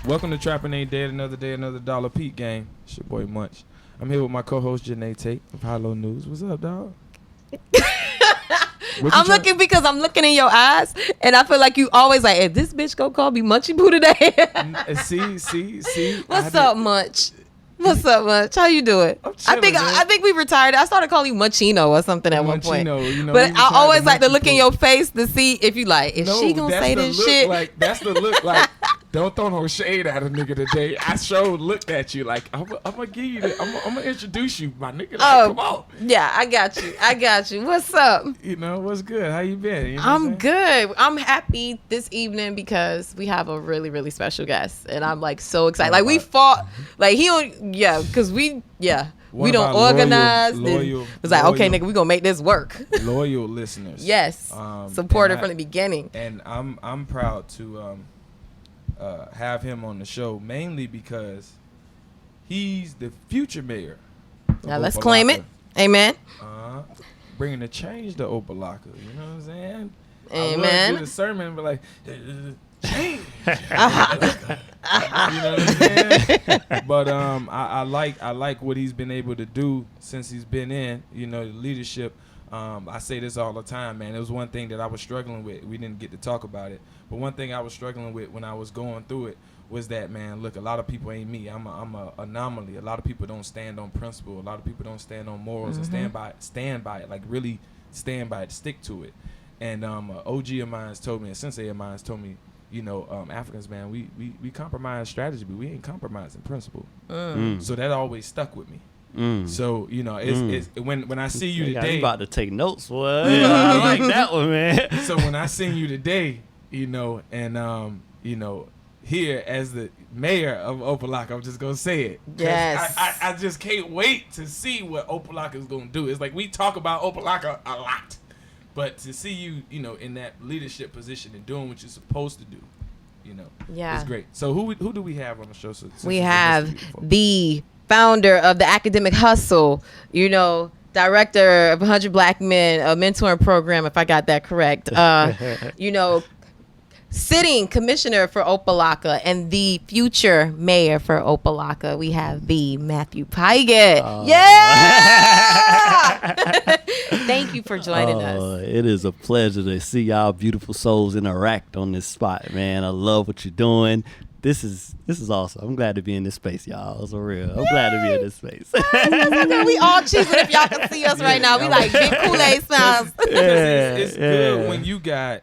Welcome to Trapping Ain't Dead, another day, another dollar Pete game. It's your boy Munch. I'm here with my co-host Janae Tate of High-Low News. What's up, dog? I'm looking because I'm looking in your eyes, and I feel like you always like, "Is this bitch gonna call me Munchy Boo today?" See. What's up, Munch? What's up, Munch? How you doing? I think we retired. I started calling you Munchino or something at one point. You know, but I always like to look in your face to see if you like, is she gonna say this shit? Like, that's the look like. Don't throw no shade at a nigga today. I sure looked at you like, I'm gonna give you I'm gonna introduce you, my nigga. Like, come on. Yeah, I got you. What's up? You know, what's good? How you been? You know I'm good. I'm happy this evening because we have a really, really special guest. And I'm like so excited. Like we fought, like he don't, because we don't organize. It's like, okay, nigga, we gonna make this work. Loyal listeners. Yes. Supported from the beginning. And I'm proud to have him on the show, mainly because he's the future mayor. Now let's claim it. Amen. Bringing the change to Opa Locka. You know what I'm saying? Amen. I would do the sermon, but like, change. You know what I'm saying? But I like what he's been able to do since he's been in. You know, the leadership. I say this all the time, man. It was one thing that I was struggling with. We didn't get to talk about it. But one thing I was struggling with when I was going through it was that, man, look, a lot of people ain't me. I'm a anomaly. A lot of people don't stand on principle. A lot of people don't stand on morals and stand by it, like really stand by it, stick to it. And OG of mine told me, a sensei of mine told me, you know, Africans, man, we compromise strategy, but we ain't compromising principle. So that always stuck with me. So, you know, it's when I see you today, you about to take notes, boy. I like that one, man. So when I see you today, you know, and you know, here as the mayor of Opa Locka, I'm just gonna say it. Yes. I just can't wait to see what Opa Locka is gonna do. It's like we talk about Opa Locka a lot, but to see you, you know, in that leadership position and doing what you're supposed to do, you know, it's great. So who do we have on the show? We have the founder of the Academic Hustle, you know, director of 100 Black Men, a mentoring program, if I got that correct. You know, sitting commissioner for Opa Locka and the future mayor for Opa Locka. We have the Matthew Pigatt. Yeah! Thank you for joining us. It is a pleasure to see y'all beautiful souls interact on this spot, man. I love what you're doing. This is awesome. I'm glad to be in this space, y'all. It's real. I'm glad to be in this space. We all cheesing if y'all can see us right now. We like big Kool-Aid smiles. It's good when you got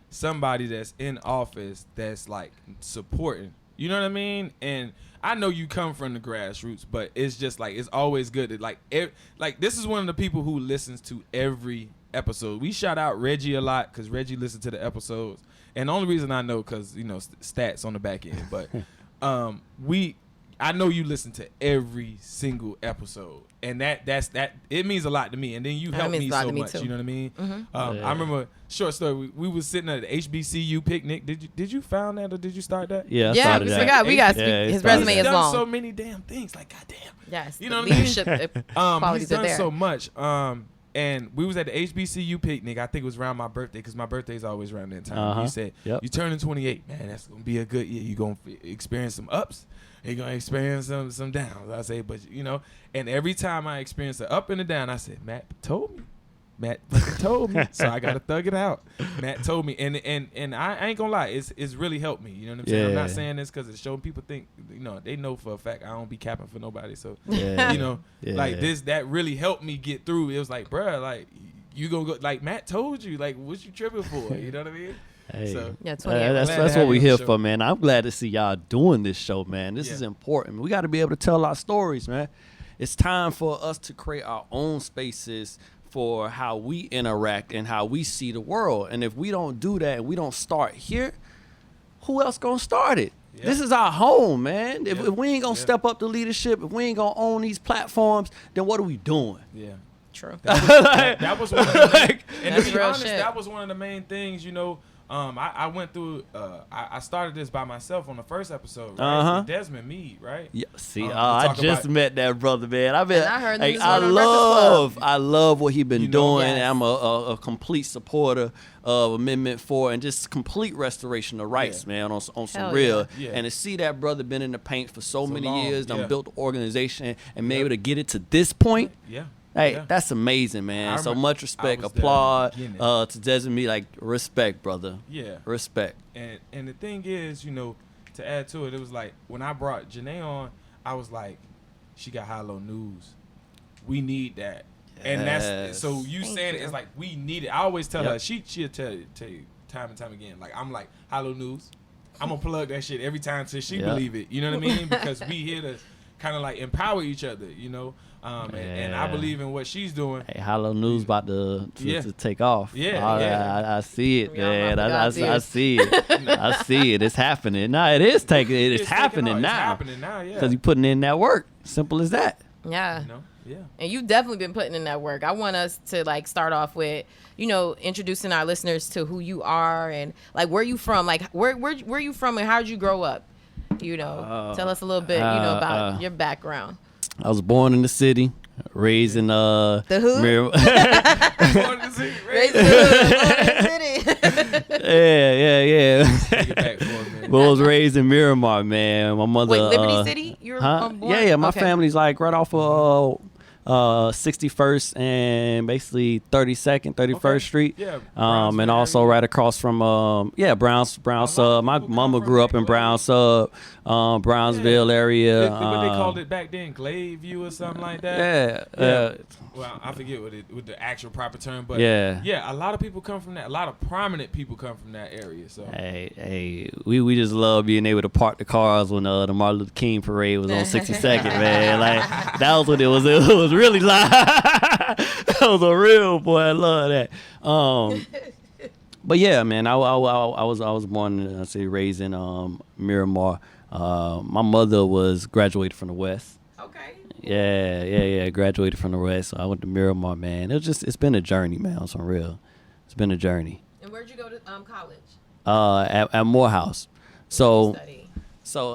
somebody that's in office that's like supporting. You know what I mean? And I know you come from the grassroots, but it's just like it's always good to like this is one of the people who listens to every episode. We shout out Reggie a lot because Reggie listens to the episodes. And the only reason I know because, you know, stats on the back end. But I know you listen to every single episode. And that's it means a lot to me. And then you help me so much. You know what I mean? I remember, short story, we was sitting at the HBCU picnic. Did you found that or did you start that? Yeah, I started that. We got his resume is long. He's done so many damn things. Like, goddamn. Yes. You know what I mean? Leadership qualities he's are there. done so much. And we was at the HBCU picnic. I think it was around my birthday because my birthday is always around that time. You said, you turning 28, man. That's going to be a good year. You're going to experience some ups. You're going to experience some downs. I say, but, you know, and every time I experience an up and a down, I said, Matt told me. Matt told me. So I got to thug it out. Matt told me. And I ain't going to lie. It's really helped me. You know what I'm saying? I'm not saying this because it's showing people think, you know, they know for a fact I don't be capping for nobody. So, you know, that really helped me get through. It was like, bruh, like, you gonna go, like Matt told you, like, what you tripping for? You know what I mean? Hey, so, that's what we here for, man. I'm glad to see y'all doing this show, man. This is important. We got to be able to tell our stories, man. It's time for us to create our own spaces for how we interact and how we see the world. And if we don't do that and we don't start here, who else gonna start it? Yeah. This is our home, man. If we ain't gonna step up to leadership, if we ain't gonna own these platforms, then what are we doing? True. That was one of the and to be honest, that was one of the main things, you know, I went through. I started this by myself on the first episode, right? With Desmond Meade, right? Yeah. See, I just met that brother, man. I heard him I love what he been doing. Yes. I'm a complete supporter of Amendment 4 and just complete restoration of rights, man, on some Hell real. yeah. And to see that brother been in the paint for so many long, years, yeah. done built the organization and been able to get it to this point. Yeah. Hey, Yeah. that's amazing, man. So much respect. I was there Applaud in the beginning. to Desmond Me. Like, respect, brother. Yeah. Respect. And the thing is, to add to it, it was like when I brought Janae on, I was like, she got high-low news. We need that. And that's so you Thank saying you. it's like we need it. I always tell Yep. her, she'll tell you time and time again. Like I'm like, high-low news. I'm gonna plug that shit every time till she Yep. believe it. You know what I mean? Because we here to kind of like empower each other, and I believe in what she's doing. Hey, Hello News about to take off. Yeah, I see it, We all man. know I God see it. I see it. It's happening. No, it is taking. It's taking happening off. now. It's happening now, yeah. Because you're putting in that work. Simple as that. Yeah. Yeah. And you've definitely been putting in that work. I want us to like start off with, introducing our listeners to who you are and like where you from, like where you from and how did you grow up? Tell us a little bit, about your background. I was born in the city, raised in The hood? Raised in the city. yeah. Take it back for a minute. But I was raised in Miramar, man. My mother. Wait, Liberty City? You were born? Yeah. My Okay. family's like right off of 61st and basically 32nd, 31st Okay. Street. Yeah, and Brownsville also area. right across from Brown Sub. My people mama come grew from up in that Brown Sub, Brownsville area. What they called it back then, Gladeview or something like that. Yeah. Well, I forget what the actual proper term, but Yeah. a lot of people come from that. A lot of prominent people come from that area. So Hey, we just love being able to park the cars when the Martin Luther King parade was on 62nd, man. Like that was what it was. It was really live. That was a real boy. I love that. But yeah, man, I was born, raised in Miramar. My mother was graduated from the West. Okay. Yeah. Graduated from the West. So I went to Miramar, man. It's been a journey, man. On some real. It's been a journey. And where'd you go to college? At Morehouse. So Study.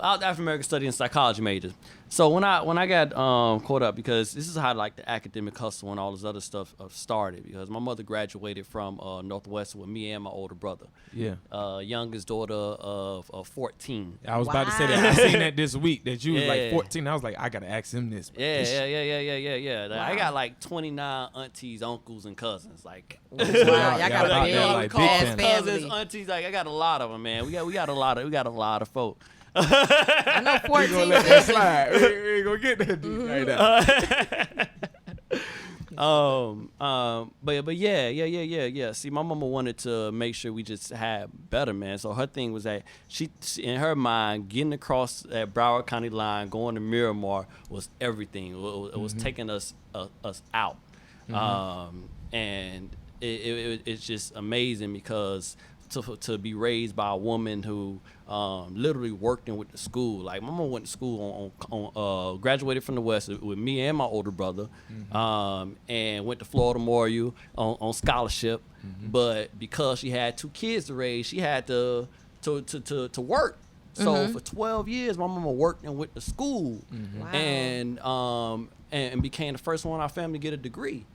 I was African American study and psychology major. So when I got caught up, because this is how like the academic hustle and all this other stuff started, because my mother graduated from Northwest with me and my older brother. yeah, Youngest daughter of 14. I was about to say that. Wow. I seen that this week that you was like Yeah. 14. I was like, I gotta ask him this. Yeah. Wow. I got like 29 aunties, uncles, and cousins. Like, Wow, y'all got a out big, there like big ass family. cousins, family. aunties. Like I got a lot of them, man. We got a lot of folk. I know We 14 gonna let that sisters. slide. We ain't gonna get that deep right now. But yeah. See, my mama wanted to make sure we just had better, man. So her thing was that she in her mind, getting across that Broward County line, going to Miramar was everything. It was taking us out, and it's just amazing because to be raised by a woman who literally worked in with the school. Like my mom went to school on graduated from the West with me and my older brother, and went to Florida Memorial on scholarship. But because she had 2 kids to raise, she had to work. So for 12 years, my mama worked and went to school, Wow. and became the first one in our family to get a degree.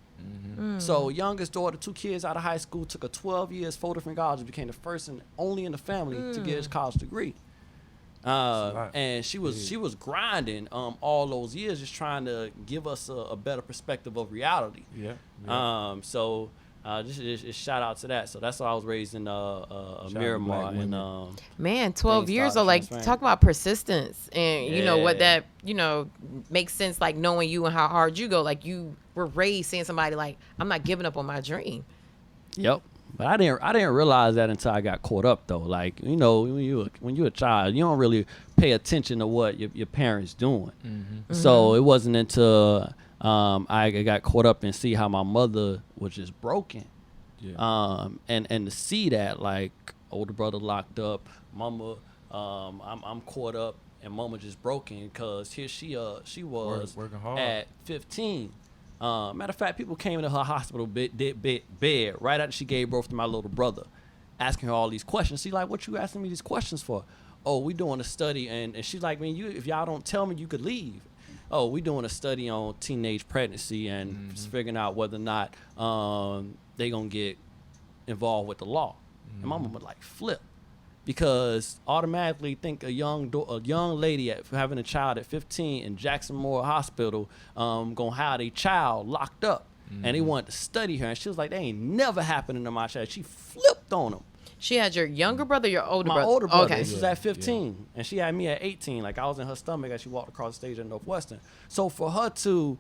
So youngest daughter, 2 kids out of high school, took her 12 years, 4 different colleges, became the first and only in the family to get his college degree. And she was grinding all those years, just trying to give us a better perspective of reality. Yeah. So just shout out to that. So that's why I was raised in to Miramar, black and Man, 12 things years start though, like transferring. talk about persistence and you know what Yeah. that, makes sense, like knowing you and how hard you go. Like you were raised seeing somebody like, I'm not giving up on my dream. Yep. But I didn't realize that until I got caught up though. Like, when you're a child, you don't really pay attention to what your parents doing. So it wasn't until I got caught up and see how my mother was just broken. Yeah. And to see that, like, older brother locked up, mama, I'm caught up, and mama just broken because here she was Working hard. at 15. Matter of fact, people came into her hospital bed right after she gave birth to my little brother, asking her all these questions. She's like, what you asking me these questions for? Oh, we doing a study. And she's like, man, if y'all don't tell me, you could leave. Oh, we doing a study on teenage pregnancy and just figuring out whether or not they going to get involved with the law. And my mom would like flip. Because automatically think a young lady having a child at 15 in Jackson Memorial Hospital gonna have a child locked up, and they wanted to study her, and she was like, "That ain't never happening to my child." She flipped on them. She had your younger brother, your older brother. My older brother. Okay. This was at 15, and she had me at 18. Like I was in her stomach as she walked across the stage at Northwestern. So for her to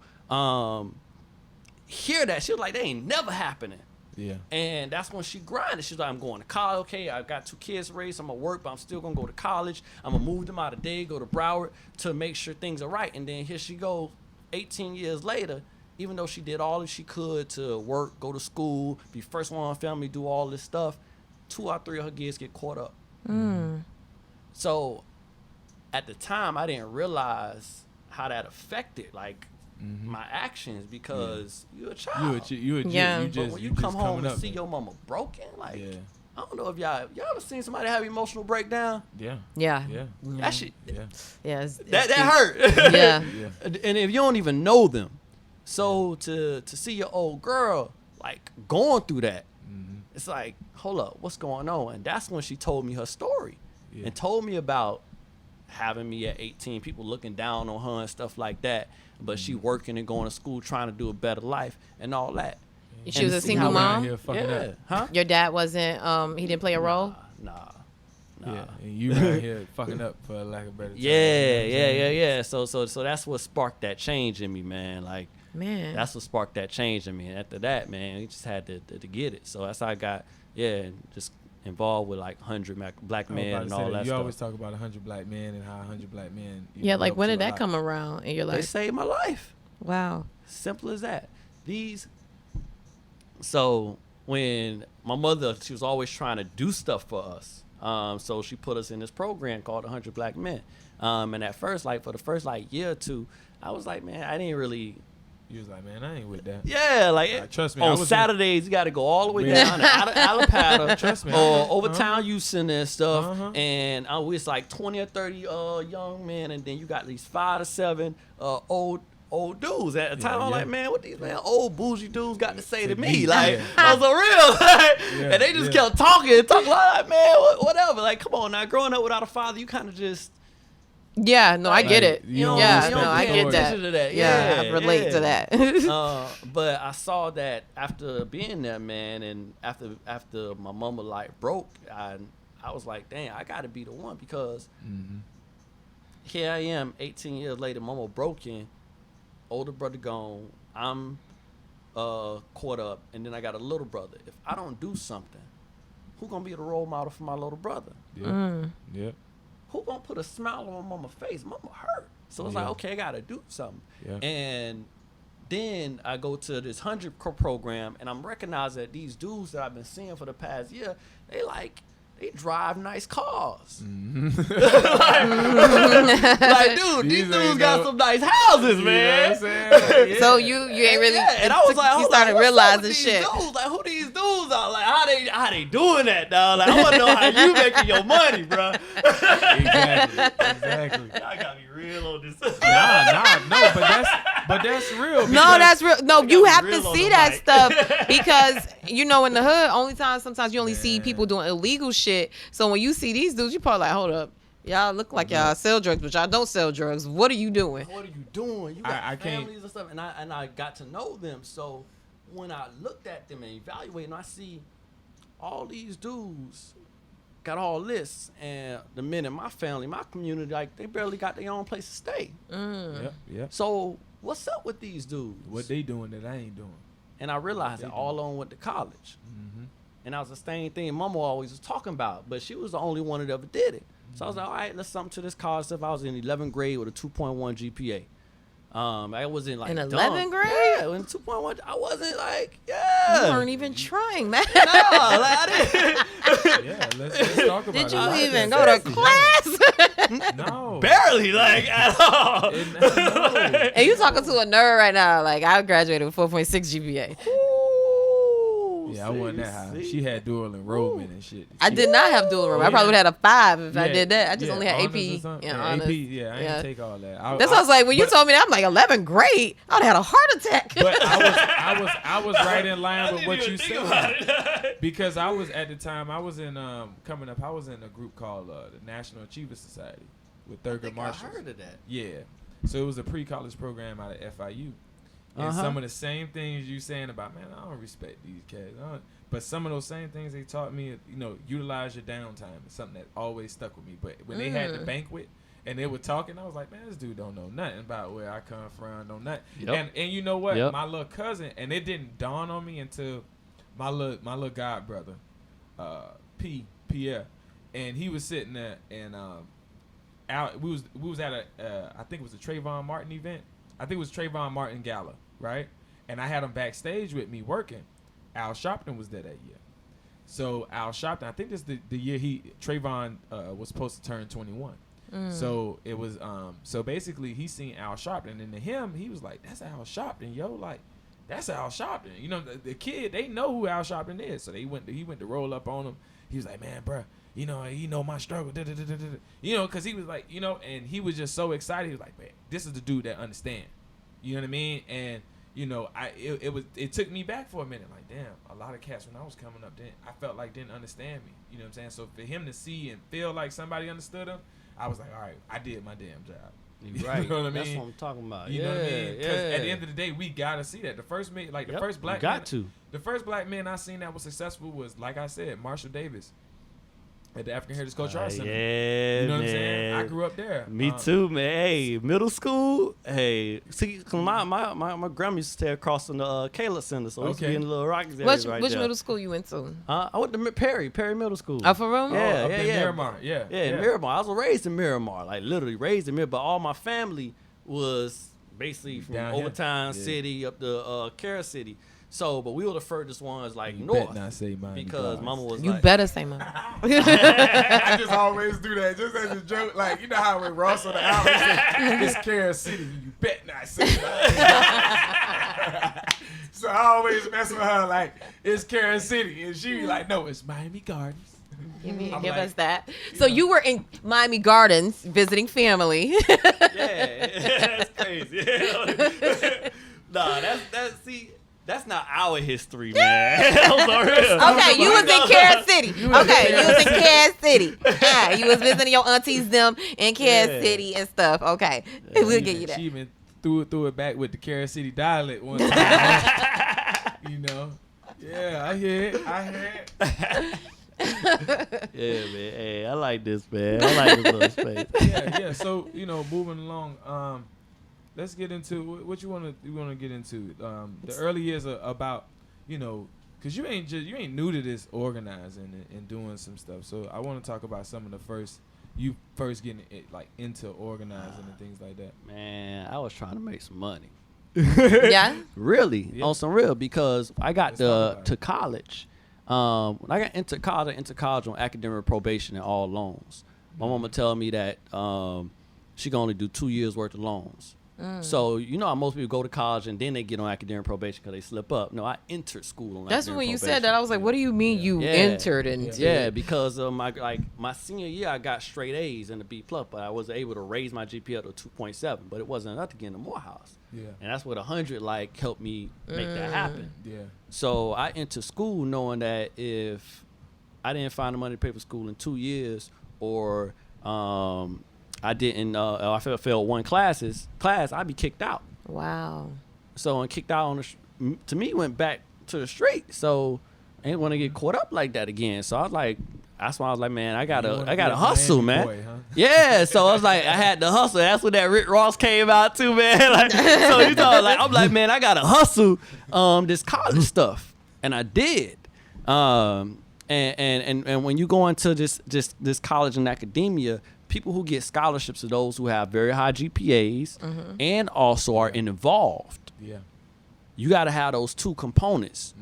hear that, she was like, "That ain't never happening." Yeah. And that's when she grinded. She's like, I'm going to college. Okay, I've got 2 kids to raise. I'm going to work, but I'm still going to go to college. I'm going to move them out of day, go to Broward to make sure things are right. And then here she goes 18 years later, even though she did all that she could to work, go to school, be first one in her family, do all this stuff, 2 or 3 of her kids get caught up. So at the time, I didn't realize how that affected, like, my actions, because you're a child. You but when you come home and see your mama broken, like, I don't know if y'all ever seen somebody have emotional breakdown? Yeah. That shit. Yeah. That hurt. Yeah. And if you don't even know them, so to see your old girl like going through that, it's like, hold up, what's going on? And that's when she told me her story and told me about having me at 18, people looking down on her and stuff like that. But she working and going to school, trying to do a better life and all that. She was a single mom? Yeah. Huh? Your dad wasn't, he didn't play a role? Nah. Yeah, and you right here fucking up, for lack of better term. Yeah. So that's what sparked that change in me, man. Like, man, that's what sparked that change in me. And after that, man, we just had to get it. So that's how I got, just involved with like 100 black men and all that you stuff. always talk about 100 black men and how 100 black men. Yeah, like when did that come around in your life? They saved my life. Wow. Simple as that. So when my mother, she was always trying to do stuff for us. So she put us in this program called 100 Black Men. And at first, like for the first like year or two, I was like, man, I didn't really. You was like, man, I ain't with that. Yeah, like trust me. On Saturdays, you got to go all the way down to Alapata, trust me, or Overtown Houston and stuff. And it's like 20 or 30 young men, and then you got these 5 to 7 old dudes. At the time, I'm like, man, what these old bougie dudes got to say to me? Like, I was so real. And they just kept talking like, man, whatever. Like, come on now, growing up without a father, you kind of just. Yeah, no, I get it. I get that. Yeah, I relate to that. But I saw that after being there, man, and after my mama like broke, I was like, dang, I got to be the one, because here I am, 18 years later, mama broken, older brother gone, I'm caught up, and then I got a little brother. If I don't do something, who gonna be the role model for my little brother? Yeah. Who gonna put a smile on mama's face? Mama hurt. So it's like, okay, I gotta do something. Yeah. And then I go to this 100 program, and I'm recognizing that these dudes that I've been seeing for the past year, they drive nice cars. like, dude, these dudes got some nice houses, man. You know what I'm saying? So you ain't really. And I was like, you started realizing shit. Dudes? Like, who these dudes are? Like, how they doing that, dog? Like, I want to know how you making your money, bro. Exactly. I gotta be real on this. But that's real. No, that's real. No, you have to see that stuff, because in the hood, sometimes you only see people doing illegal shit. So when you see these dudes, you probably like, hold up, y'all look like y'all sell drugs, but y'all don't sell drugs. What are you doing? You got families and stuff, and I got to know them. So when I looked at them and evaluated, and I see all these dudes got all this, and the men in my family, my community, like, they barely got their own place to stay. Yep. So what's up with these dudes? What they doing that I ain't doing? And I realized that all of them went to college. And that was the same thing Mama always was talking about, but she was the only one that ever did it. So I was like, all right, let's something to this college stuff. I was in 11th grade with a 2.1 GPA. I wasn't like in dumb. 11th grade. Yeah, in 2.1. I wasn't like, You weren't even trying, man. No, like, I didn't. Yeah, let's talk about it. Did you even go to class? No. Barely, like, at all. And you talking to a nerd right now. Like, I graduated with 4.6 GPA. Ooh. Yeah, I wasn't that high. She had dual enrollment and shit. I did not have dual enrollment. I probably would have had a 5 if I did that. I just only had honors AP. or something. Yeah, Yeah, honors. AP. Yeah, I didn't take all that. That's what I was like, when you told me that, I'm like, 11th grade? I would have had a heart attack. But I was right in line with what you said. Because I was, at the time, I was in, coming up, I was in a group called the National Achievement Society with Thurgood Marshall. I heard of that. Yeah. So it was a pre-college program out of FIU. And some of the same things you saying about, man, I don't respect these kids. But some of those same things they taught me, utilize your downtime is something that always stuck with me. But when they had the banquet and they were talking, I was like, man, this dude don't know nothing about where I come from, know nothing. Yep. And you know what? Yep. My little cousin, and it didn't dawn on me until my little god brother, Pierre, and he was sitting there, and we was at I think it was a Trayvon Martin event. I think it was Trayvon Martin Gala, right? And I had him backstage with me working. Al Sharpton was there that year. So Al Sharpton, I think this is the year Trayvon was supposed to turn 21. So it was so basically he seen Al Sharpton, and to him he was like, that's Al Sharpton, yo, like that's Al Sharpton. The kid, they know who Al Sharpton is. So he went to roll up on him. He was like, man, bruh, he know my struggle, because he was like, and he was just so excited. He was like, man, this is the dude that understand. You know what I mean? And it took me back for a minute. Like, damn, a lot of cats when I was coming up, I felt like didn't understand me. You know what I'm saying? So for him to see and feel like somebody understood him, I was like, all right, I did my damn job. Right. You know what I mean? That's what I'm talking about. You know what I mean? Because at the end of the day, we gotta see that. The first black man I seen that was successful was, like I said, Marshall Davis at the African Heritage Cultural Arts Center. Yeah, you know man. what I'm saying? I grew up there. Me too, man. Hey, middle school. Hey, see, cause my grandma used to stay across in the Caleb Center, so we used to be in the little Rockies area Which middle school you went to? I went to Perry Middle School. Oh, for real? Yeah, up in Miramar. Yeah, Miramar. I was raised in Miramar, like literally raised in Miramar, but all my family was basically from Overtown City up to Cara City. So, but we were the furthest ones, like you north. Bet not say Miami because Gardens. Mama was You like, better say mama. I just always do that, just as a joke. Like, you know how when Ross on the album said, it's Cara City, you bet not say Miami. So I always mess with her like, it's Cara City. And she be like, no, it's Miami Gardens. Give us that. So you were in Miami Gardens visiting family. yeah, that's crazy. Nah, that's not our history, man. Okay, you was in Cara City. Okay, you was in Cara City. Yeah, you was visiting your aunties them in Cara City and stuff. Okay, we'll get you that. She even threw it back with the Cara City dialect one time. Yeah, I hear it. Yeah, man. Hey, I like this, man. I like this little space. Yeah. So moving along. Let's get into what you want to get into. The early years are about, because you ain't new to this organizing and doing some stuff. So I want to talk about some of the first getting into organizing and things like that. Man, I was trying to make some money. Yeah. Really, on some real, because I got to college. When I got into college on academic probation and all loans. My mama tell me that she can only do 2 years worth of loans. So how most people go to college and then they get on academic probation because they slip up. No, I entered school on That's academic when you probation. said that. I was like, what do you mean you entered into? Yeah, because of my senior year, I got straight A's and a B plus, but I was able to raise my GPA to 2.7, but it wasn't enough to get into Morehouse. Yeah, and that's what 100 helped me make that happen. Yeah. So I entered school knowing that if I didn't find the money to pay for school in 2 years, or I didn't. I failed one class, I'd be kicked out. Wow. So and kicked out to me went back to the street. So I didn't want to get caught up like that again. So I was like, that's why I was like, man, I gotta hustle, man. Boy, huh? Yeah. So I was like, I had to hustle. That's when that Rick Ross came out too, man. So you know, I'm like, man, I gotta hustle this college stuff, and I did. And when you go into this college and academia, people who get scholarships are those who have very high GPAs and also are involved. Yeah. You got to have those two components.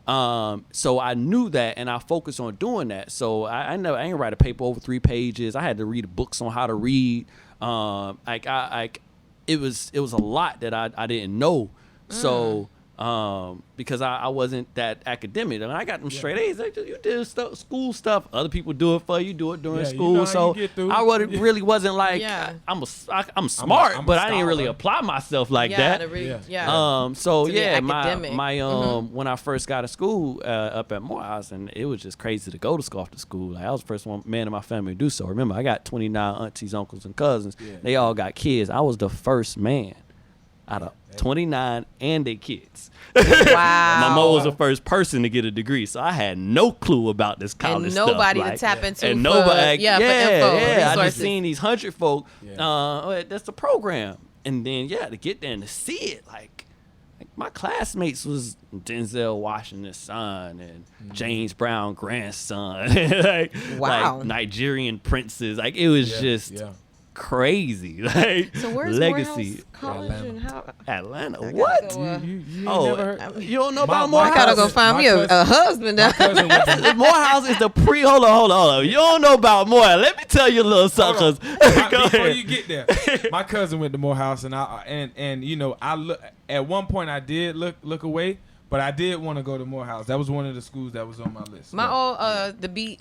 So I knew that, and I focused on doing that. So I ain't write a paper over 3 pages. I had to read books on how to read. It was a lot that I didn't know. So because I wasn't that academic. And I got them straight A's. Like, you did school stuff. Other people do it for you. Do it during school. You know so I really wasn't like I'm smart, but I didn't really apply myself like that. So when I first got to school up at Morehouse, and it was just crazy to go to school after school. Like, I was the first man in my family to do so. Remember, I got 29 aunties, uncles, and cousins. They all got kids. I was the first man out of 29 and their kids. Wow. My mom was the first person to get a degree, so I had no clue about this college and stuff. Nobody to tap into. And nobody, for info, I just seen these 100 folk. That's the program, and then to get there and to see it, like my classmates was Denzel Washington's son and James Brown grandson, like Nigerian princes. Like, it was just crazy. Like, so where's legacy? College and how? Atlanta. What? You don't know about Morehouse? I gotta go find me a husband. Morehouse is the hold on. You don't know about Morehouse. Let me tell you a little something. Before you get there, my cousin went to Morehouse, and I look at one point. I did look away. But I did want to go to Morehouse. That was one of the schools that was on my list. My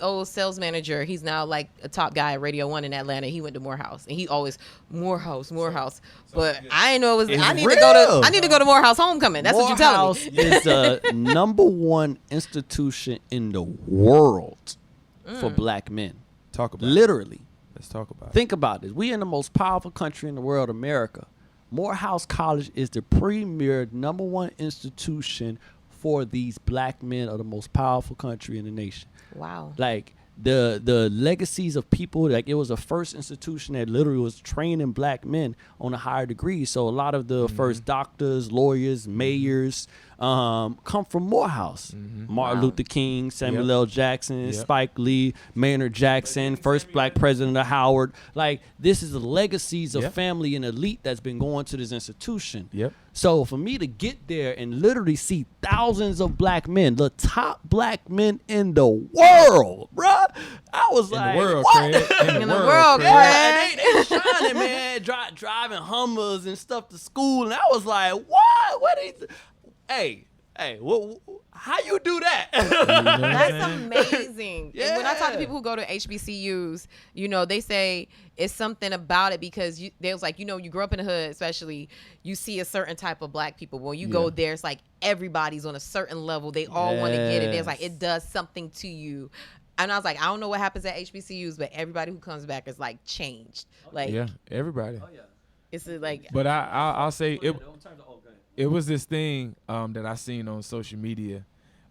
old sales manager, he's now like a top guy at Radio 1 in Atlanta. He went to Morehouse, and he always Morehouse. But I didn't know it was. I need to go to Morehouse homecoming. That's what you're telling me. Morehouse is the number one institution in the world for black men. Talk about literally. Let's talk about it. Think about this. We in the most powerful country in the world, America. Morehouse College is the premier number one institution for these black men of the most powerful country in the nation. Wow. Like, the legacies of people, like, it was the first institution that literally was training black men on a higher degree. So a lot of the first doctors, lawyers, mayors come from Morehouse. Martin Luther King, Samuel L. Jackson, Spike Lee, Maynard Jackson, first black president of Howard. Like, this is the legacies of family and elite that's been going to this institution. So for me to get there and literally see thousands of black men, the top black men in the world, bruh, I was like, what? In the world, Craig. They shining, man, driving Hummers and stuff to school, and I was like, what? What is? Hey, how you do that? That's amazing. And when I talk to people who go to HBCUs, they say it's something about it because they was like, you grow up in the hood, especially, you see a certain type of black people. When you go there, it's like everybody's on a certain level. They all want to get it. It's like it does something to you. And I was like, I don't know what happens at HBCUs, but everybody who comes back is like changed. Like, everybody. It's like. But I'll say it was this thing that I seen on social media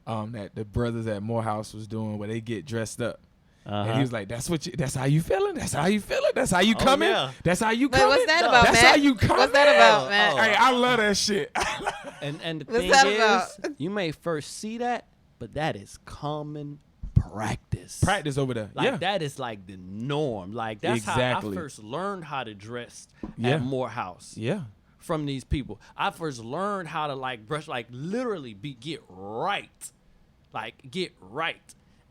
that the brothers at Morehouse was doing where they get dressed up. And he was like, that's how you feeling? That's how you feeling? That's how you coming? That's how you coming? What's that about, That's man? how you coming? What's that about, man? Hey, I love that shit. And the What's thing that is, about? you may first see that, but that is common practice. Practice over there. Like, that is like the norm. Like, that's how I first learned how to dress at Morehouse. From these people. I first learned how to like brush, like literally get right. Like, get right.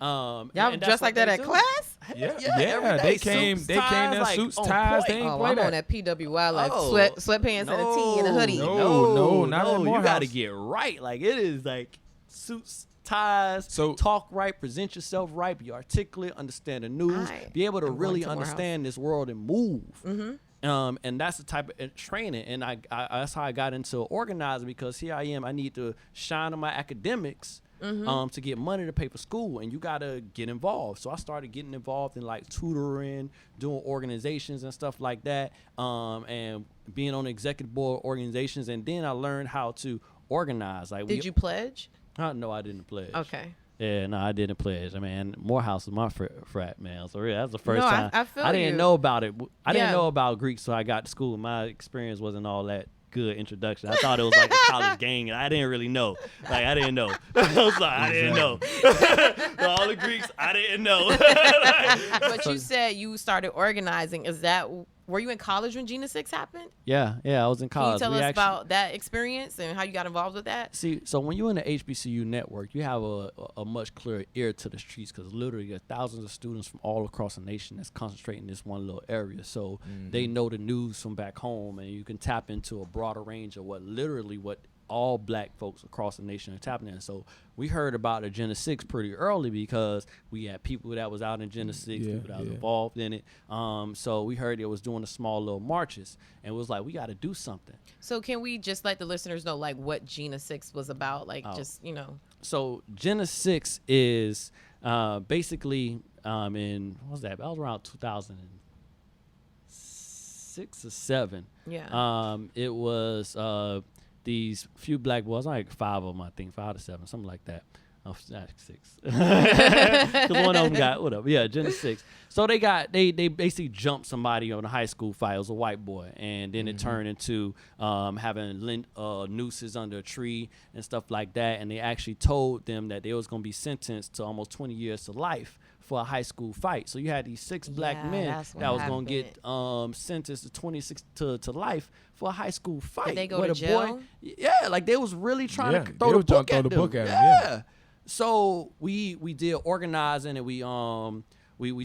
Y'all dressed like that at class? They came in suits, ties. They ain't play I'm that. on that PWI, like sweatpants and a tee and a hoodie. No, not at Morehouse. You got to get right. Like, it is like suits, ties, talk right, present yourself right, be articulate, understand the news, be able to really understand this world and move. And that's the type of training, and I that's how I got into organizing, because here I am, I need to shine on my academics to get money to pay for school, and you gotta get involved. So I started getting involved in like tutoring, doing organizations and stuff like that, and being on the executive board of organizations, and then I learned how to organize. Like, did you pledge? No, I didn't pledge. Okay. Yeah, no, I didn't pledge. I mean, Morehouse was my frat, man. So really, that's the first time. I didn't know about it. I didn't know about Greek, so I got to school. My experience wasn't all that good introduction. I thought it was like a college gang, and I didn't really know. Like, I didn't know. I was like, I didn't know. All the Greeks, I didn't know. But you said you started organizing. Were you in college when Gina 6 happened? Yeah, I was in college. Can you tell us about that experience and how you got involved with that? See, so when you're in the HBCU network, you have a much clearer ear to the streets, because literally there are thousands of students from all across the nation that's concentrating in this one little area. So they know the news from back home, and you can tap into a broader range of what all black folks across the nation are tapping in. So we heard about the Agenda 6 pretty early because we had people that was out in Agenda 6, people that was involved in it. So we heard it was doing the small little marches, and it was like, we got to do something. So can we just let the listeners know like what Gina 6 was about? Like just, you know. So Agenda 6 is basically in, what was that? That was around 2006 or 7. Yeah. It was these few black boys, like 5 of them, I think, 5 to 7, something like that. Oh, 6. Because one of them got, whatever. Yeah, Agenda 6. So they basically jumped somebody on a high school fight. It was a white boy. And then it turned into having nooses under a tree and stuff like that. And they actually told them that they was going to be sentenced to almost 20 years to life for a high school fight. So you had these 6 black men that was going to get sentenced to 26 to life for a high school fight. Did they go to jail? Yeah, like they was really trying to throw the book at them. Yeah. So we did organizing, and we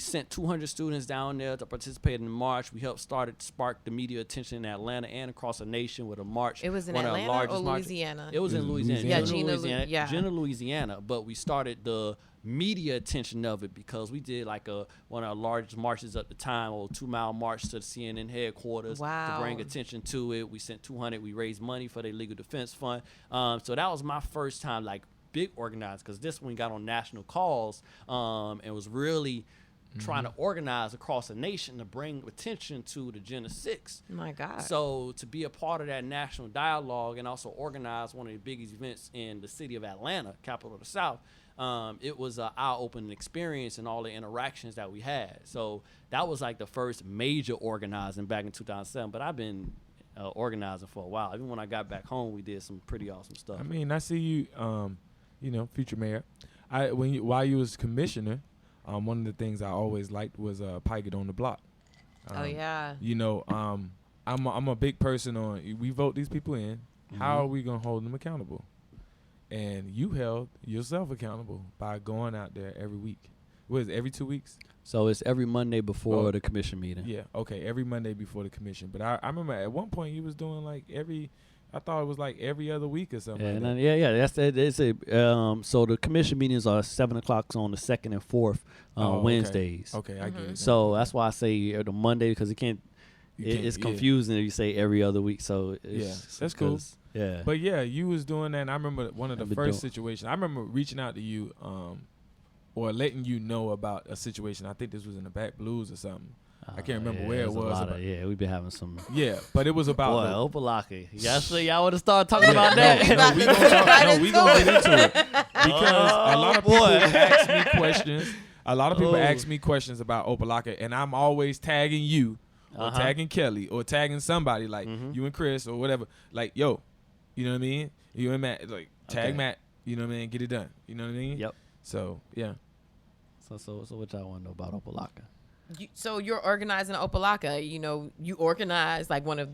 sent 200 students down there to participate in the march. We helped spark the media attention in Atlanta and across the nation with a march. It was in Atlanta or Louisiana? It was in Louisiana. Yeah, Gina, Louisiana. But we started the media attention of it because we did like one of our largest marches at the time, or 2-mile march to the CNN headquarters to bring attention to it. We sent 200. We raised money for the legal defense fund. So that was my first time like big organized, because this one got on national calls and was really trying to organize across the nation to bring attention to the Agenda 6. My God. So to be a part of that national dialogue and also organize one of the biggest events in the city of Atlanta, capital of the South, it was an eye-opening experience and all the interactions that we had. So that was like the first major organizing back in 2007. But I've been organizing for a while. Even when I got back home, we did some pretty awesome stuff. I mean, I see you, future mayor. While you was commissioner, one of the things I always liked was Pigatt on the block. Oh yeah. I'm a big person on. We vote these people in. How are we gonna hold them accountable? And you held yourself accountable by going out there every week. What is it, every 2 weeks? So it's every Monday before the commission meeting. Yeah. Okay. Every Monday before the commission. But I remember at one point you was doing like I thought it was like every other week or something. That's it. So the commission meetings are 7 o'clock on the 2nd and 4th Wednesdays. Okay, I get it. So that's why I say the Monday, because it's confusing if you say every other week. So that's cool. Yeah. But yeah, you was doing that. And I remember one of the first situations. I remember reaching out to you, or letting you know about a situation. I think this was in the Back Blues or something. I can't remember where it was. We've been having some. Yeah, but it was about Opa Locka. Y'all want to start talking about that? We gonna get into it because a lot of people ask me questions. A lot of people ask me questions about Opa Locka, and I'm always tagging you, or tagging Kelly, or tagging somebody like you and Chris or whatever. Like, yo, you know what I mean? You and Matt, like tag Matt. You know what I mean? Get it done. You know what I mean? Yep. So yeah. So what y'all want to know about Opa Locka? So you're organizing Opa Locka. You organized like one of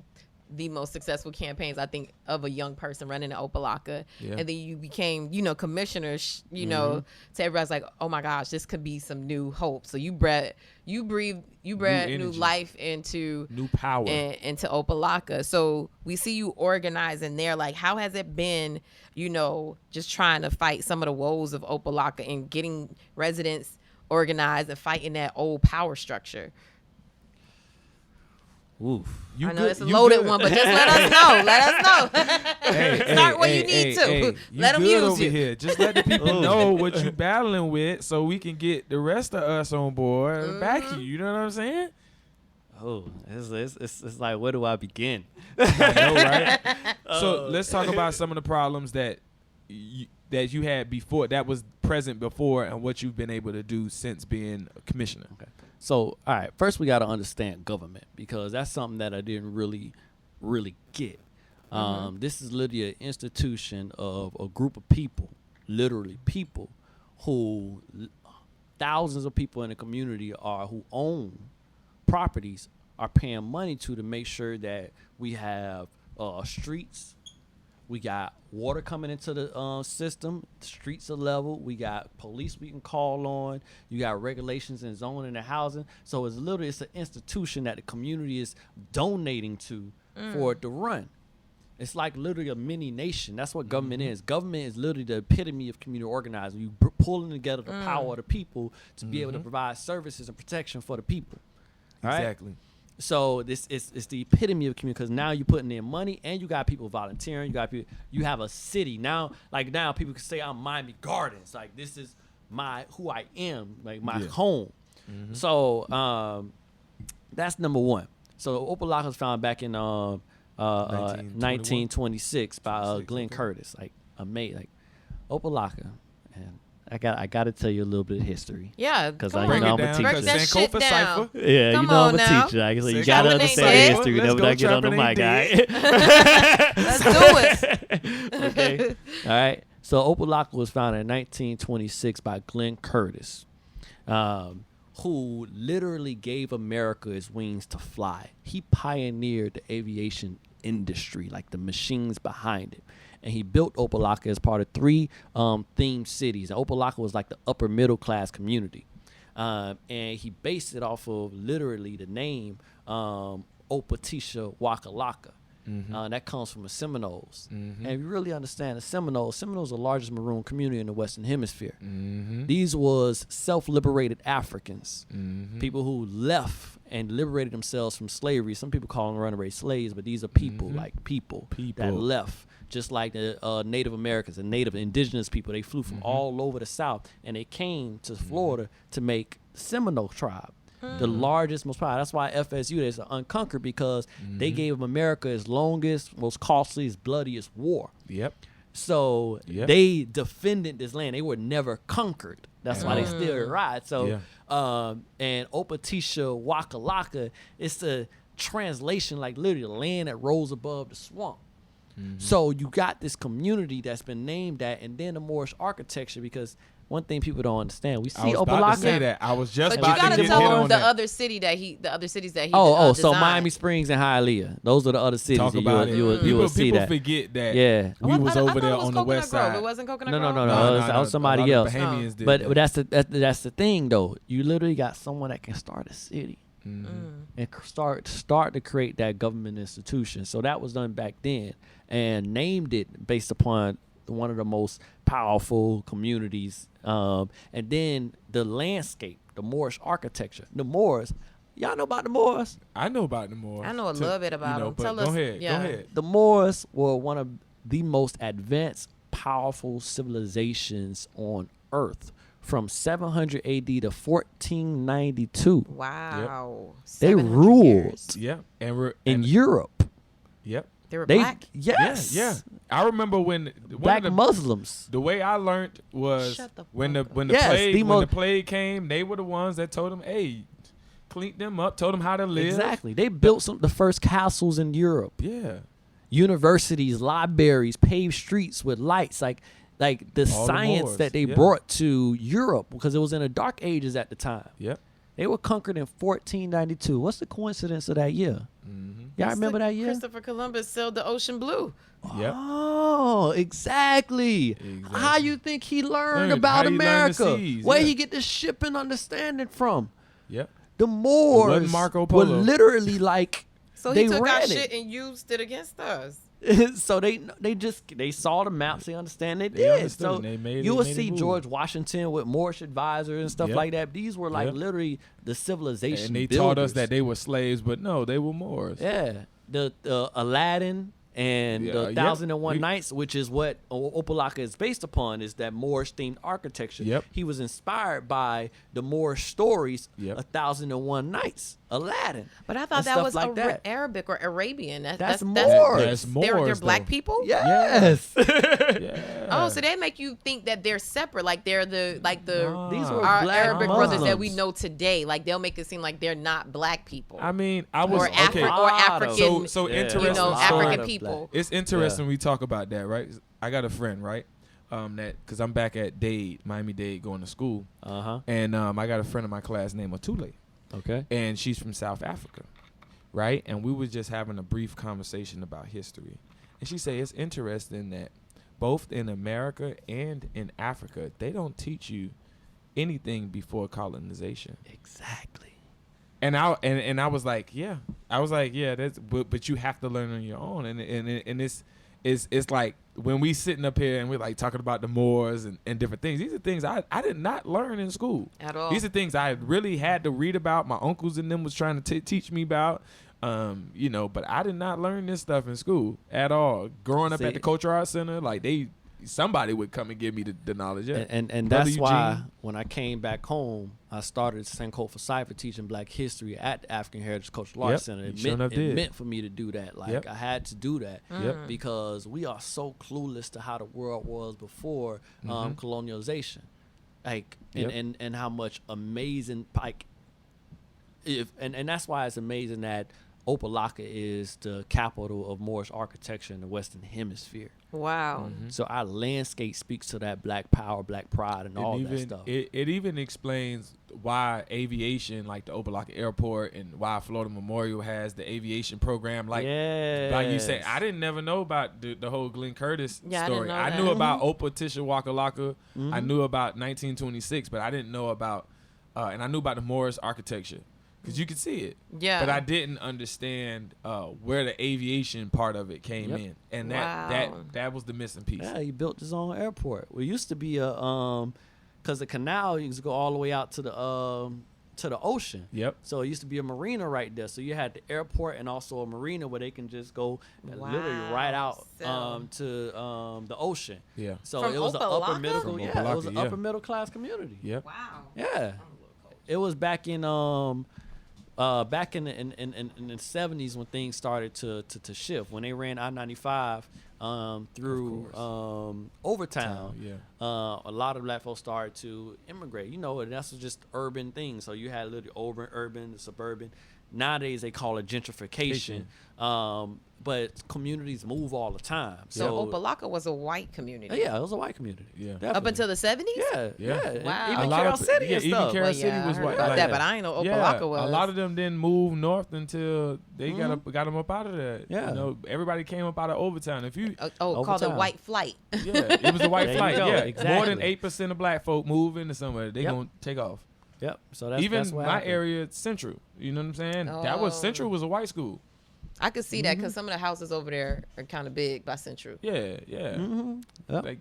the most successful campaigns, I think, of a young person running an Opa Locka. Yeah. And then you became, commissioner, to everybody's like, oh my gosh, this could be some new hope. So you breathed new life into new power into Opa Locka. So we see you organizing there. Like, how has it been, just trying to fight some of the woes of Opa Locka and getting residents organized and fighting that old power structure? Oof. I know it's a loaded one, but just let us know. Let us know. Start where you need to. Let them use over you. Here. Just let the people know what you're battling with, so we can get the rest of us on board and back you. You know what I'm saying? Oh, it's like, where do I begin? I know, right? So let's talk about some of the problems that you had before, that was present before, and what you've been able to do since being a commissioner. Okay. So, all right, first we got to understand government, because that's something that I didn't really get. This is literally an institution of a group of people, literally people who thousands of people in the community who own properties are paying money to make sure that we have streets. We got water coming into the system. The streets are level. We got police we can call on. You got regulations and zoning and housing. So it's an institution that the community is donating to for it to run. It's like literally a mini nation. That's what government is. Government is literally the epitome of community organizing. You pulling together the power of the people to be able to provide services and protection for the people. All right? Exactly. So it's the epitome of community because now you're putting in money and you got people volunteering. You have a city now. Like now, people can say I'm Miami Gardens. Like this is who I am. Like my home. So that's number one. So Opa Locka was founded back in 1926 by Glenn Curtis. Like amazing. Like Opa Locka, and I got to tell you a little bit of history. Yeah, because I'm a teacher. Break that shit down. Yeah, come you know on I'm a now. teacher. So you got to understand the history. Never not get on the mic, guy. Let's do it. Okay. All right. So Opa Locka was founded in 1926 by Glenn Curtis, who literally gave America its wings to fly. He pioneered the aviation industry, like the machines behind it. And he built Opa Locka as part of 3 themed cities. And Opa Locka was like the upper middle class community. And he based it off of literally the name Opa Waka Locka. That comes from the Seminoles. And if you really understand the Seminoles are the largest maroon community in the Western Hemisphere. These was self-liberated Africans, people who left and liberated themselves from slavery. Some people call them runaway slaves, but these are people, like people that left. Just like the Native Americans and Native indigenous people. They flew from all over the South, and they came to Florida to make the Seminole tribe. The largest, most powerful. That's why FSU is unconquered, because they gave America its longest, most costliest, bloodiest war. So they defended this land. They were never conquered. That's why they still ride. So, and Opa Waka Locka, it's the translation, like literally the land that rolls above the swamp. So you got this community that's been named that, and then the Moorish architecture, because one thing people don't understand, we see Opa Locka. Say that. I was just but about you gotta to get tell hit them on the that. other cities that he so designed. Miami Springs and Hialeah, those are the other cities. Talk that about you will see people that. forget that. Yeah, we was I over thought there it was on the west Coconut Grove. side. It wasn't Coconut No. Grove? That was somebody else. Bahamians did But that. that's the thing though. You literally got someone that can start a city and start to create that government institution. So that was done back then, and named it based upon one of the most powerful communities. And then the landscape, the Moorish architecture. The Moors, y'all know about the Moors? I know about the Moors. I know a little bit about them. But Tell go us. ahead. Yeah. Go ahead. The Moors were one of the most advanced, powerful civilizations on Earth. From 700 AD to 1492. Wow. They 700 ruled years. in Europe. Yep. They were black. Yes. Yeah. I remember when Black Muslims. The way I learned was Shut the when the fuck when up. the Yes, plague when the plague came, they were the ones that told them, "Hey, cleaned them up, told them how to live." Exactly. They built the first castles in Europe. Yeah. Universities, libraries, paved streets with lights, like the All the science Moors, that they brought to Europe, because it was in the Dark Ages at the time. Yep. They were conquered in 1492. What's the coincidence of that year? Y'all remember that year? Christopher Columbus sailed the ocean blue. Yep. Oh, exactly. How you think he learned about how he learned the America? seas, Where yeah. he get the shipping understanding from? Yep. The Moors wasn't Marco were Polo. literally like So he they took our ran shit it. and used it against us. So they saw the maps, they understand they They did. understood So it, they made you it- will made it see move. George Washington with Moorish advisors and stuff Yep. like that. These were like Yep. literally the civilization And they builders. taught us that they were slaves, but no, they were Moors. Yeah, the Aladdin and Yeah, the yep. 1001 Nights, which is what Opa Locka is based upon, is that Moorish themed architecture. Yep. He was inspired by the Moorish stories, Yep. 1001 Nights, Aladdin. But I thought and that stuff was like that. Arabic or Arabian. That's Moors. That's They're Moors, black though. people. Yes. Yeah. Oh, so they make you think that they're separate, like they're These were our black Arabic brothers that we Muslims. know today. Like they'll make it seem like they're not black people. I mean, I was or okay. African, So Yeah. interesting. you know, story. African people. It's interesting we talk about that, right? I got a friend, right? That because I'm back at Dade, Miami Dade, going to school, and I got a friend in my class named Atule, Okay. and she's from South Africa, right? And we was just having a brief conversation about history, and she said it's interesting that both in America and in Africa they don't teach you anything before colonization. Exactly. And I was like, yeah, that's but you have to learn on your own, and it's like when we sitting up here and we're like talking about the Moors and different things. These are things I did not learn in school at all. These are things I really had to read about. My uncles and them was trying to teach me about. But I did not learn this stuff in school at all. Growing up at the Cultural Arts Center, like somebody would come and give me the knowledge. Yeah. And that's why when I came back home, I started Sankofa Cypher teaching Black history at the African Heritage Cultural Arts Center. It meant for me to do that. Like I had to do that because we are so clueless to how the world was before colonialization. Like and how much amazing and that's why it's amazing that Opa Locka is the capital of Moorish architecture in the Western Hemisphere. Wow. So our landscape speaks to that Black power, Black pride, and all that stuff. It even explains why aviation, like the Opa Locka Airport, and why Florida Memorial has the aviation program. Like you said, I didn't never know about the whole Glenn Curtis story. I knew about Opa Tisha Waka Locka. I knew about 1926, but I didn't know about, and I knew about the Moorish architecture. Because you could see it. Yeah. But I didn't understand where the aviation part of it came in. And that was the missing piece. Yeah, he built his own airport. It used to be because the canal used to go all the way out to the ocean. Yep. So it used to be a marina right there. So you had the airport and also a marina where they can just go literally right out to the ocean. Yeah. So it was an upper middle. It was an upper middle class community. Yeah. Wow. Yeah. It was back in the 70s when things started to shift, when they ran I-95 through Overtown. A lot of Black folks started to immigrate, and that's just urban things. So you had literally urban, the suburban. Nowadays they call it gentrification. But communities move all the time. So Opa Locka was a white community. Yeah, it was a white community. Yeah, definitely. Up until the 70s. Yeah. Wow. Even Carroll City and stuff. Even Carroll City was white. About that, but I ain't know Opa Locka was. A lot of them didn't move north until they got them up out of there. Yeah. Everybody came up out of Overtown. If you called it white flight. Yeah, it was a white flight. Yeah, exactly. More than 8% of Black folk move into somewhere. They gonna take off. Yep. So that's even that's what my happened. Area, Central. You know what I'm saying? That was Central was a white school. I could see that because some of the houses over there are kind of big by Central. Yeah. Yep.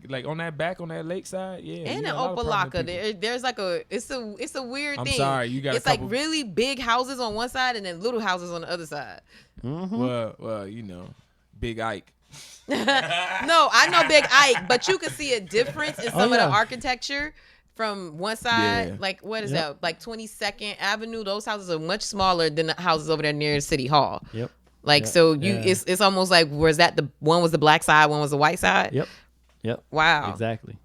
Like on that lakeside, And in Opa Locka, there's like it's a weird thing. I'm sorry, you got. It's like really big houses on one side and then little houses on the other side. Well, Big Ike. No, I know Big Ike, but you can see a difference in some of the architecture. From one side, like what is that? Like 22nd Avenue. Those houses are much smaller than the houses over there near City Hall. Yep. Like it's almost like was that the one was the black side, one was the white side. Yep. Wow. Exactly.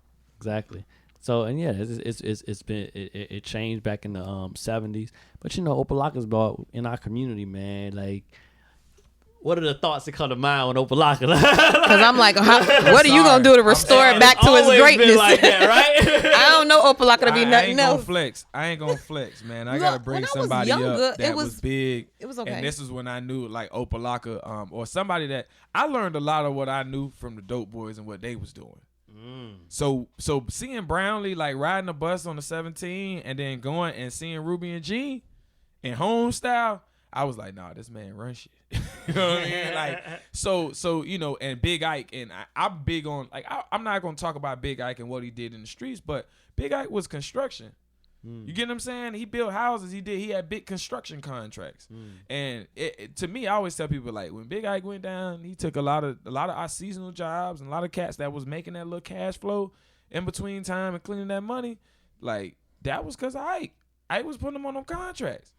So it changed back in the 70s, but Opa Locka's brought in our community, man. Like, what are the thoughts that come to mind when Opa Locka? Because I'm like, what are you gonna do to restore it back to its greatness? Been like that, right? I don't know Opa Locka to be nothing else. I ain't gonna flex, man. I gotta bring somebody up that was big. It was okay. And this is when I knew like Opa Locka, or somebody that I learned a lot of what I knew from the Dope Boys and what they was doing. So seeing Brownlee like riding the bus on the 17 and then going and seeing Ruby and Gene in home style, I was like, nah, this man run shit. You know what I mean? Like, so and Big Ike, and I'm big on, like, I'm not going to talk about Big Ike and what he did in the streets, but Big Ike was construction. You get what I'm saying? He built houses. He had big construction contracts. And to me, I always tell people, like, when Big Ike went down, he took a lot of our seasonal jobs and a lot of cats that was making that little cash flow in between time and cleaning that money. Like, that was because of Ike. Ike was putting them on them contracts.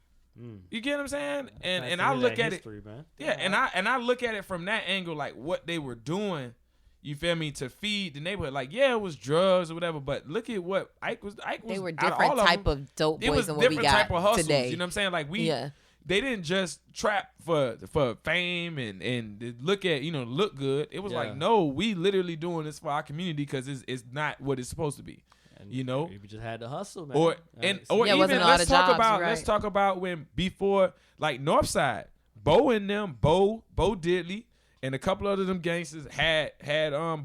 You get what I'm saying? And I look at it, man. And I look at it from that angle, like what they were doing. You feel me? To feed the neighborhood, like it was drugs or whatever. But look at what Ike was. They were different type of dope boys than what we got type of hustles, today. You know what I'm saying? Like they didn't just trap for fame and look at look good. It was like, no, we literally doing this for our community because it's not what it's supposed to be. We just had to hustle, man. Or even let's talk about when before like Northside, Bo and them, Bo Diddley, and a couple of them gangsters had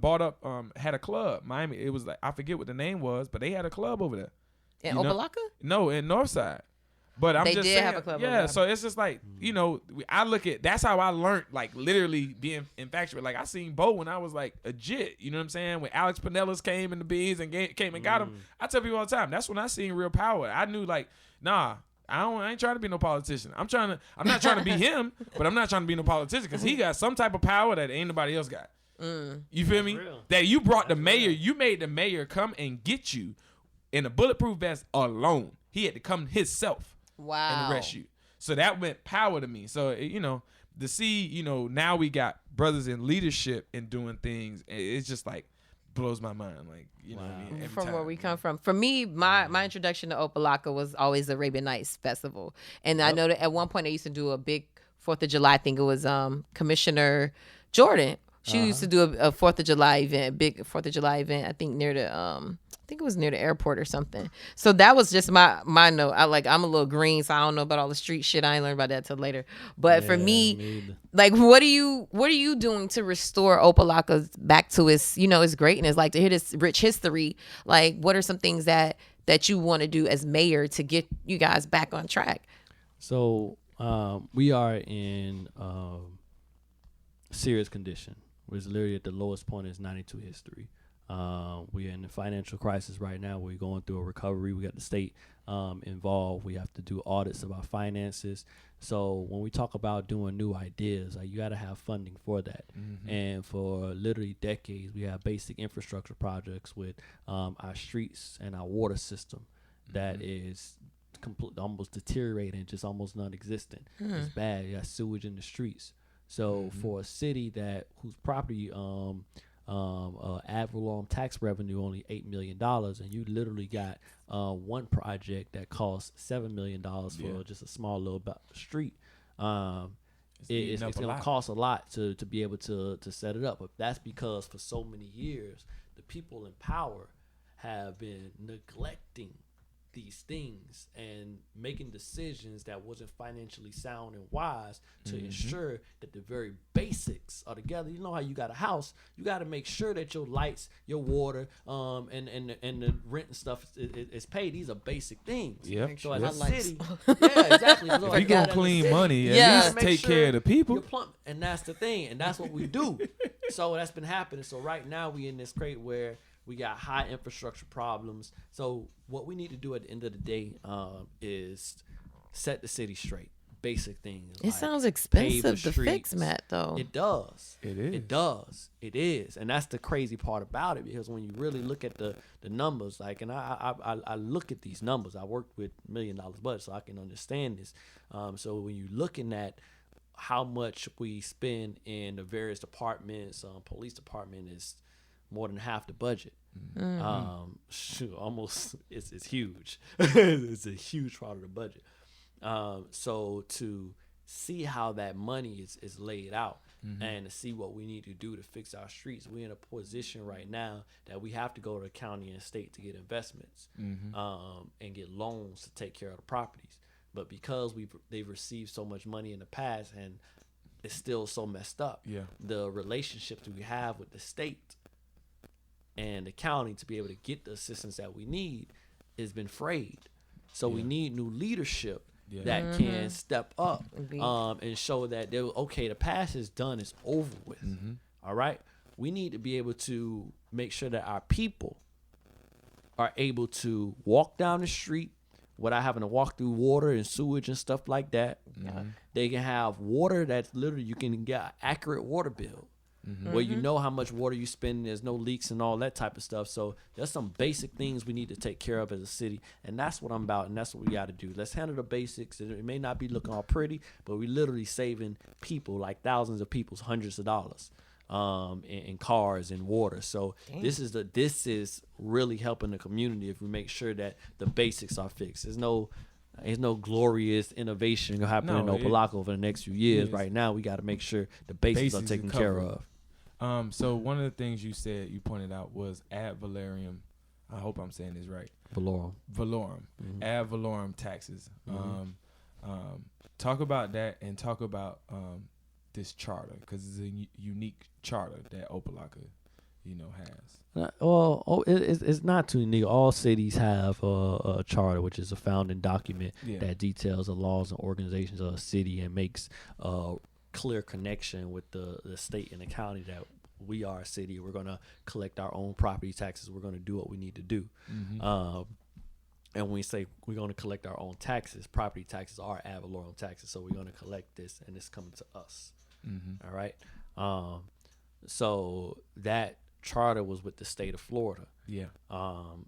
bought up had a club. Miami. It was like I forget what the name was, but they had a club over there. In Opa Locka? No, in Northside. But I'm They just did saying, have a club. yeah. So it's just like, you know, I look at, that's how I learned, like literally being infatuated. Like I seen Bo when I was like a jit. You know what I'm saying? When Alex Pinellas came in the beans and came and got him. I tell people all the time, that's when I seen real power. I knew like, nah. I ain't trying to be no politician. I'm not trying to be him, but I'm not trying to be no politician because he got some type of power that ain't nobody else got. You feel me? Real. That you brought the mayor, you made the mayor come and get you in a bulletproof vest alone. He had to come himself and arrest you. So that meant power to me. So, you know, to see, you know, now we got brothers in leadership and doing things, it's just like, blows my mind, like, you know what I mean? Every From time, where we come from. For me, my introduction to Opa Locka was always the Arabian Nights Festival. And I know that at one point they used to do a big 4th of July thing. It was Commissioner Jordan. She used to do a 4th of July event, big 4th of July event, I think near the I think it was near the airport or something. So that was just my note. I'm a little green, so I don't know about all the street shit. I ain't learned about that till later. But for me, like, what are you doing to restore Opa Locka back to its, you know, its greatness? Like, to hear this rich history. Like, what are some things that you want to do as mayor to get you guys back on track? So we are in serious condition. We're literally at the lowest point in 92 history. We're in a financial crisis right now. We're going through a recovery. We got the state involved. We have to do audits of our finances. So when we talk about doing new ideas, like, you got to have funding for that. And for literally decades, we have basic infrastructure projects with our streets and our water system that is almost deteriorating, just almost non-existent. It's bad. You got sewage in the streets. So for a city whose property ad valorem tax revenue only $8 million, and you literally got one project that costs $7 million for just a small little street, it's going to cost a lot to be able to set it up. But that's because for so many years the people in power have been neglecting these things and making decisions that wasn't financially sound and wise to ensure that the very basics are together. You know how you got a house, you got to make sure that your lights, your water, and the rent and stuff is paid. These are basic things. Yep. So as a city, yeah, exactly. So if you gonna clean money, at least take care of the people. And that's the thing, and that's what we do. So that's been happening. So right now we in this crate where we got high infrastructure problems. So what we need to do at the end of the day is set the city straight. Basic things. It sounds expensive to fix, Matt, though. It does. It is. It does. It is. And that's the crazy part about it, because when you really look at the numbers, like, and I look at these numbers. I work with $1 million budget, so I can understand this. So when you're looking at how much we spend in the various departments, police department is more than half the budget. Almost it's huge. It's a huge part of the budget. So to see how that money is laid out and to see what we need to do to fix our streets, we're in a position right now that we have to go to the county and state to get investments and get loans to take care of the properties. But because they've received so much money in the past and it's still so messed up, the relationships that we have with the state and the county to be able to get the assistance that we need has been frayed. So we need new leadership that can step up and show that the past is done, it's over with. All right? We need to be able to make sure that our people are able to walk down the street without having to walk through water and sewage and stuff like that. They can have water that's literally, you can get an accurate water bill. Where you know how much water you spend, there's no leaks and all that type of stuff. So there's some basic things we need to take care of as a city, and that's what I'm about, and that's what we got to do. Let's handle the basics. It may not be looking all pretty, but we're literally saving people, like thousands of people's hundreds of dollars in cars and water. So this is really helping the community if we make sure that the basics are fixed. There's no glorious innovation gonna happen in Opa Locka over the next few years. Right now, we got to make sure the basics are taken care of. So one of the things you pointed out was ad valorem. I hope I'm saying this right. Valorem. Ad valorem taxes. Talk about that and talk about this charter, because it's a unique charter that Opa Locka, has. It's not too unique. All cities have a charter, which is a founding document that details the laws and organizations of a city and makes a clear connection with the state and the county that we are a city. We're going to collect our own property taxes. We're going to do what we need to do. And when we say we're going to collect our own taxes, property taxes are ad valorem taxes. So we're going to collect this, and it's coming to us. All right. So that charter was with the state of Florida. Yeah.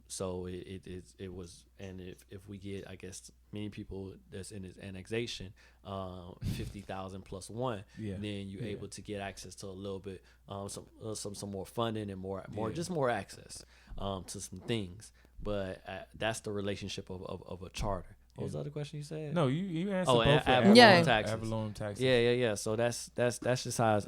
So it was, and if we get, I guess, many people that's in this annexation, 50,000 plus one, then you're able to get access to a little bit, some more funding and more just more access to some things. But that's the relationship of a charter. What was the other question you said? No, you answered both. Ad valorem taxes. Ad valorem taxes. Yeah. So that's just how it's,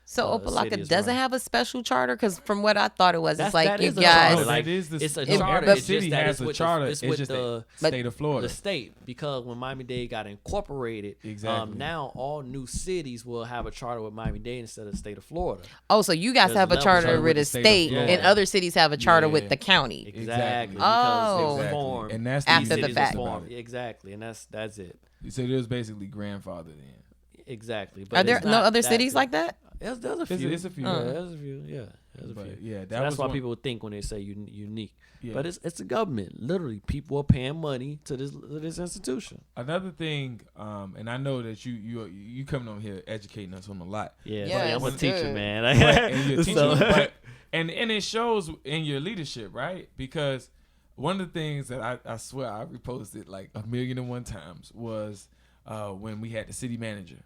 So Opa Locka city is doesn't run. have a special charter, because from what I thought it was, it's like that you is a guys. charter. Like, it's a charter. Every It's city just that has it's a with charter. the, It's with just the state of Florida. The state, because when Miami-Dade got incorporated, Exactly. Now all new cities will have a charter with Miami-Dade instead of the state of Florida. Oh, so you guys There's have a level charter charter with the with the state of state, Florida. and other cities have a charter Yeah. with the county. Exactly. Oh. Because they were formed. And that's After the cities were fact. formed. Exactly, and that's it. So it was basically grandfathered in. Exactly. Are there it's no not other that cities big. like that? There's a few. It's a few. Yeah, there's a few. Yeah, there's a But, few. yeah, So that that's was why one- people think when they say unique. Yeah. But it's a government. Literally, people are paying money to this institution. Another thing, and I know that you coming on here educating us on a lot. Yeah, Yeah, see, I'm a that's teacher, good. man. And you're teaching, So- but, and it shows in your leadership, right? Because one of the things that I swear I reposted like 1,000,001 times was when we had the city manager.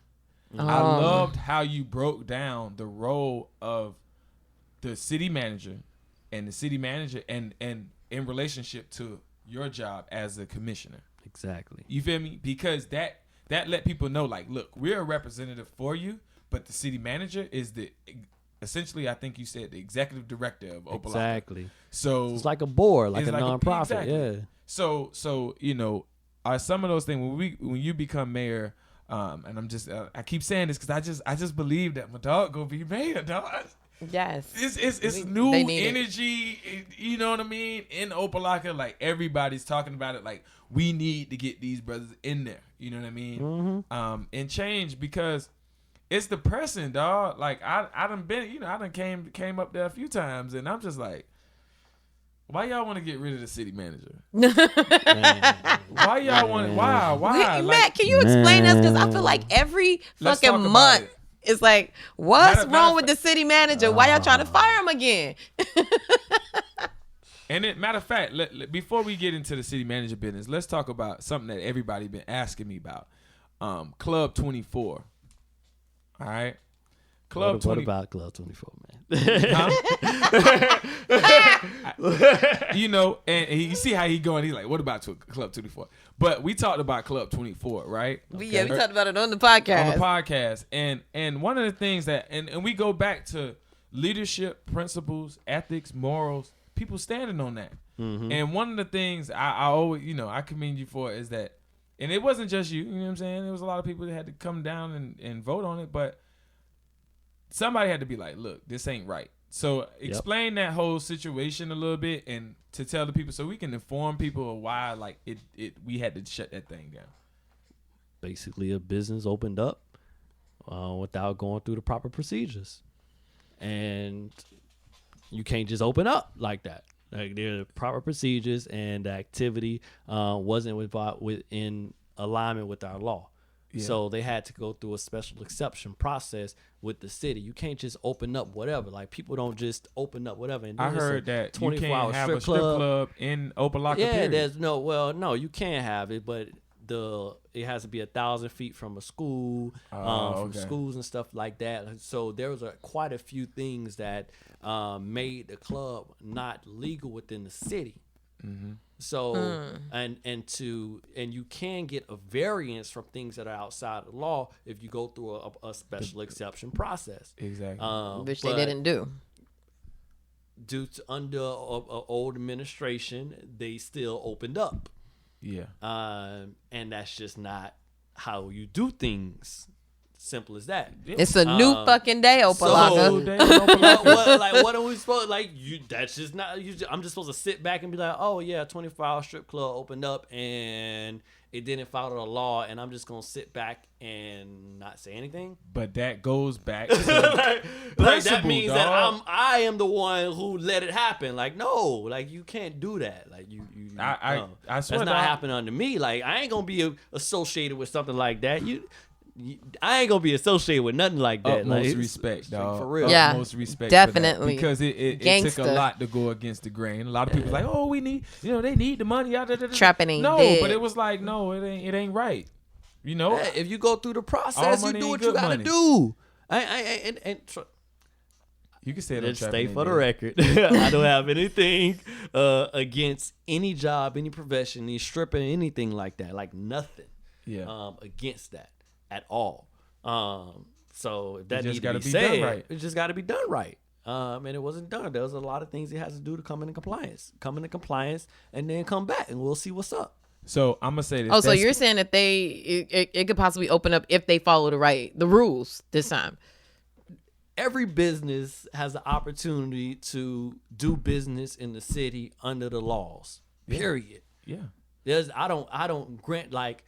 I loved how you broke down the role of the city manager and the city manager and in relationship to your job as a commissioner. Exactly. You feel me? Because that let people know, like, look, we're a representative for you, but the city manager is essentially, I think you said, the executive director of Opa Locka. Exactly. So It's like a board, like it's a like nonprofit. exactly. Yeah. So are some of those things when you become mayor? And I'm just I keep saying this because I just believe that my dog gonna be mayor, dog. Yes. It's new They need it. energy, you know what I mean? In Opa Locka, like everybody's talking about it. Like we need to get these brothers in there. You know what I mean? Mm-hmm. And change because it's depressing, dog. Like I done been, I done came up there a few times, and I'm just like, why y'all want to get rid of the city manager? Why y'all want? Why? Wait, Like, Matt, can you explain this? Because I feel like every Let's talk fucking about month it. it's like, what's Matter wrong of with the city manager? Why y'all trying to fire him again? And matter of fact, before we get into the city manager business, let's talk about something that everybody been asking me about. Club 24. All right. What about Club 24, man? And you see how he going. He's like, what about Club 24? But we talked about Club 24, right? Yeah, we talked about it on the podcast. On the podcast. And one of the things that, and we go back to leadership, principles, ethics, morals, people standing on that. Mm-hmm. And one of the things I always, I commend you for is that, and it wasn't just you know what I'm saying? There was a lot of people that had to come down and vote on it, but somebody had to be like, look, this ain't right. So explain that whole situation a little bit and to tell the people so we can inform people of why like we had to shut that thing down. Basically, a business opened up without going through the proper procedures. And you can't just open up like that. Like there are proper procedures, and the activity wasn't within alignment with our law. Yeah. So they had to go through a special exception process with the city. You can't just open up whatever. Like people don't just open up whatever. And I heard that you can't have a strip club in Opa Locka. Yeah, period. there's no, you can't have it, but it has to be 1,000 feet from a school, from schools and stuff like that. So there was quite a few things that made the club not legal within the city. Mm-hmm. So and you can get a variance from things that are outside of the law if you go through a special exception process. Exactly, which they didn't do. Due to under old administration, they still opened up. Yeah. And that's just not how you do things. Simple as that. It's a new fucking day, Opa So, Locka. what are we supposed that's just not. I'm just supposed to sit back and be like, oh yeah, 24-hour strip club opened up and it didn't follow the law, and I'm just gonna sit back and not say anything. But that goes back to like that means that I am the one who let it happen. Like no, like you can't do that. Like you I swear that's not happening under me. Like I ain't gonna be associated with something like that. I ain't gonna be associated with nothing like that. Utmost respect, dog. For real. Yeah, Utmost respect, definitely. because it took a lot to go against the grain. A lot of people like, oh, we need, they need the money. Trapping ain't no, dead. but it was like, no, it ain't right. If you go through the process, you do what you gotta do. You can say it. Let's stay for the record. I don't have anything against any job, any profession, any stripping, anything like that. Like nothing. Yeah. Against that at all. So if that needs to be done said, right. it just got to be done right. And it wasn't done. There was a lot of things it has to do to come into compliance. Come into compliance and then come back, and we'll see what's up. So I'm gonna say this. Oh, so you're saying that it could possibly open up if they follow the rules this time. Every business has the opportunity to do business in the city under the laws. Period. Yeah. I don't grant like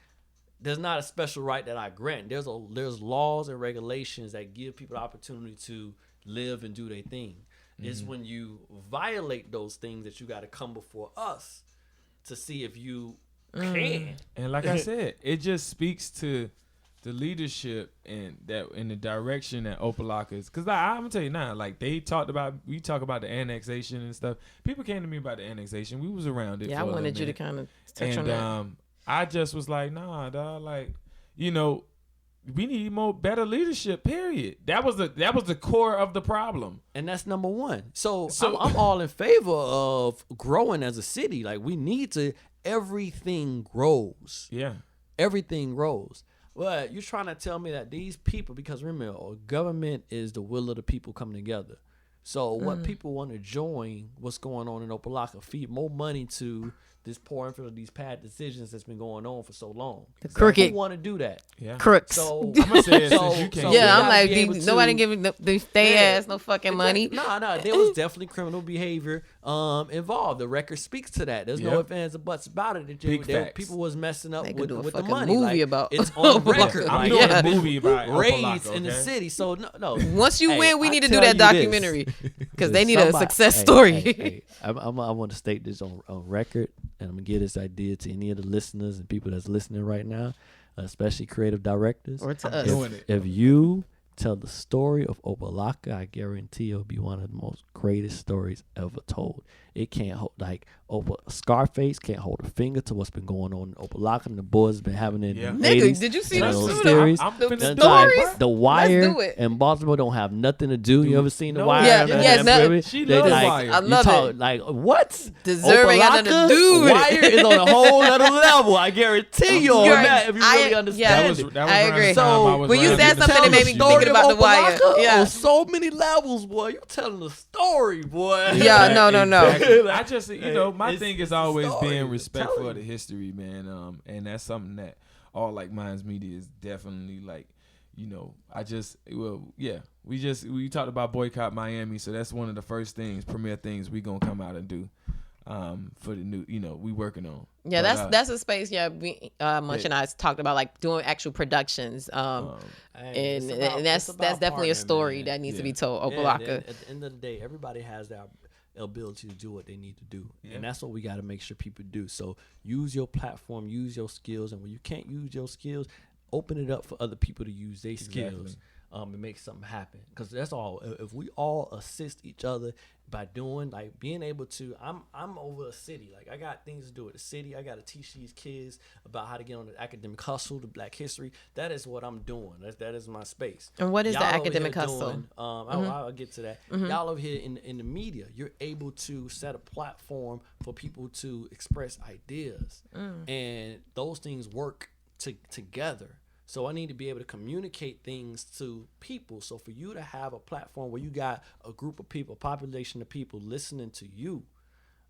there's not a special right that I grant. There's laws and regulations that give people the opportunity to live and do their thing. It's when you violate those things that you got to come before us to see if you can. And like I said, it just speaks to the leadership and that in the direction that Opa Locka is. Because I'm gonna tell you now, like we talk about the annexation and stuff. People came to me about the annexation. We was around it. Yeah, I wanted you to kind of touch on that. I just was like, nah, dog. Like, we need better leadership. Period. That was the core of the problem, and that's number one. So I'm all in favor of growing as a city. Like we need to. Everything grows. Yeah, everything grows. But you're trying to tell me that these people, because remember, government is the will of the people coming together. So what people want to join, what's going on in Opa Locka, feed more money to this poor influence, these bad decisions that's been going on for so long. The crooked. Who want to do that? Yeah. Crooks. So I'm gonna say it since you can't. Yeah, I'm like, nobody giving they ass no fucking money. No, there was definitely criminal behavior involved. The record speaks to that. There's no ifs, ands, or buts about it. People was messing up with the money. Movie about it's on record. I'm doing a movie about raids in the city. So no. Once you win, we need to do that documentary because they need a success story. I want to state this on record, and I'm gonna give this idea to any of the listeners and people that's listening right now, especially creative directors. Or to us. If you tell the story of Opa Locka, I guarantee it'll be one of the most greatest stories ever told. It can't hold, like Scarface can't hold a finger to what's been going on in Opa Locka, and the boys been having it in the 80s. Nigga, did you see those the series? the stories? The Wire and Baltimore don't have nothing to do. You ever seen The Wire? Yeah, she loves Wire. I love it. Like what? Deserve ain't got nothing to do with it. Wire is on a whole other level. I guarantee you on that. If you really understand it. That was I agree. So when you said something, it made me thinking about The Wire. Yeah, on so many levels, boy. You're telling a story, boy. Yeah, no. Exactly. I just, my thing is always being respectful of the history, man. And that's something that all Like Minds Media is definitely like, we talked about Boycott Miami, so that's one of the first premier things we gonna come out and do. For the new, we working on. Yeah, that's a space. Yeah, Munch and I talked about like doing actual productions. And that's definitely a story that needs to be told. Opa Locka. At the end of the day, everybody has that ability to do what they need to do, and that's what we got to make sure people do. So use your platform, use your skills, and when you can't use your skills, open it up for other people to use their skills. And make something happen, because that's all. If we all assist each other by being able to, I'm over a city. Like I got things to do with the city. I got to teach these kids about how to get on the academic hustle, the Black history. That is what I'm doing. That is my space. And what is the academic hustle? I'll get to that. Y'all over here in the media, you're able to set a platform for people to express ideas, and those things work together. So I need to be able to communicate things to people. So for you to have a platform where you got a group of people, a population of people listening to you,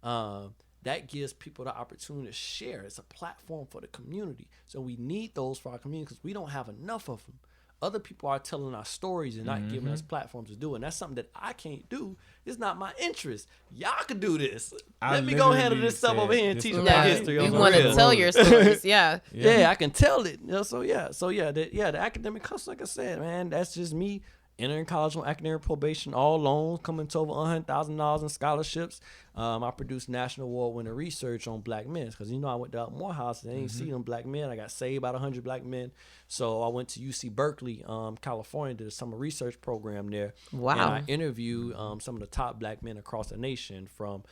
that gives people the opportunity to share. It's a platform for the community. So we need those for our community because we don't have enough of them. other people are telling our stories and not giving us platforms to do it. And that's something that I can't do. It's not my interest. Y'all can do this. Let me go handle this stuff over here and teach Black history. We want to tell your stories. Yeah. Yeah, I can tell it. The academic hustle, like I said, man, that's just me entering college on academic probation, all loans, coming to over $100,000 in scholarships. I produced national award-winning research on black men because, I went to Morehouse and I didn't see them black men. I got saved by 100 black men. So I went to UC Berkeley, California, did a summer research program there. Wow. And I interviewed some of the top black men across the nation from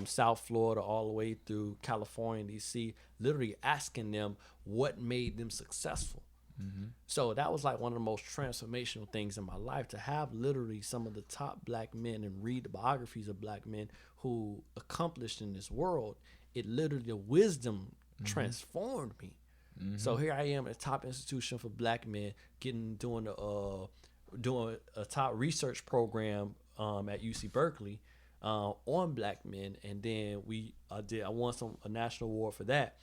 South Florida all the way through California, D.C., literally asking them what made them successful. So that was like one of the most transformational things in my life, to have literally some of the top black men and read the biographies of black men who accomplished in this world. It literally, the wisdom transformed me. So here I am at a top institution for black men, doing a top research program at UC Berkeley on black men, and then I won a national award for that.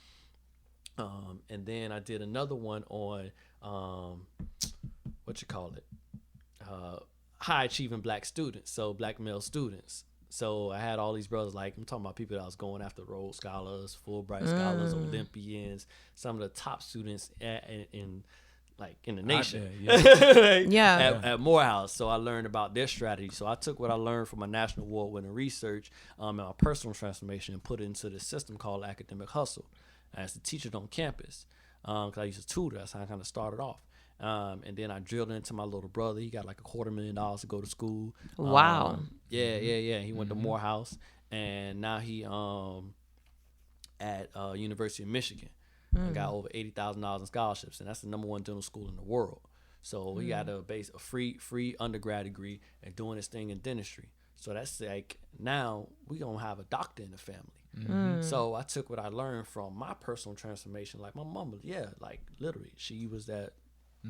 And then I did another one on high achieving black students, so black male students. So I had all these brothers, like I'm talking about people that was going after Rhodes Scholars, Fulbright Scholars, Olympians, some of the top students in the nation. At Morehouse. So I learned about their strategy. So I took what I learned from my national award-winning research and my personal transformation and put it into this system called academic hustle. I used to teach it on campus because I used to tutor. That's how I kind of started off. And then I drilled into my little brother. He got like $250,000 to go to school. Wow. He went to Morehouse, and now he at University of Michigan. And got over $80,000 in scholarships, and that's the #1 dental school in the world. So he got a free undergrad degree and doing his thing in dentistry. So that's like, now we gonna have a doctor in the family. So I took what I learned from my personal transformation. Like my mama, like literally, she was that.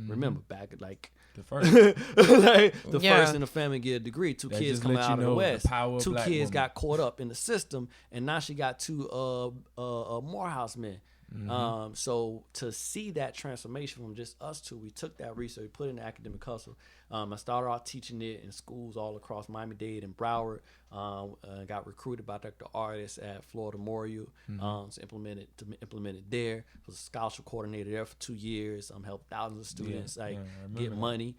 Remember back at like the first, first in the family get a degree. Two kids coming out of the West. Two kids got caught up in the system, and now she got two Morehouse men. So to see that transformation from just us two, we took that research, put it in the academic hustle. I started off teaching it in schools all across Miami-Dade and Broward. Got recruited by Dr. Artis at Florida Memorial to implement it there. Was a scholarship coordinator there for 2 years. Helped thousands of students get money.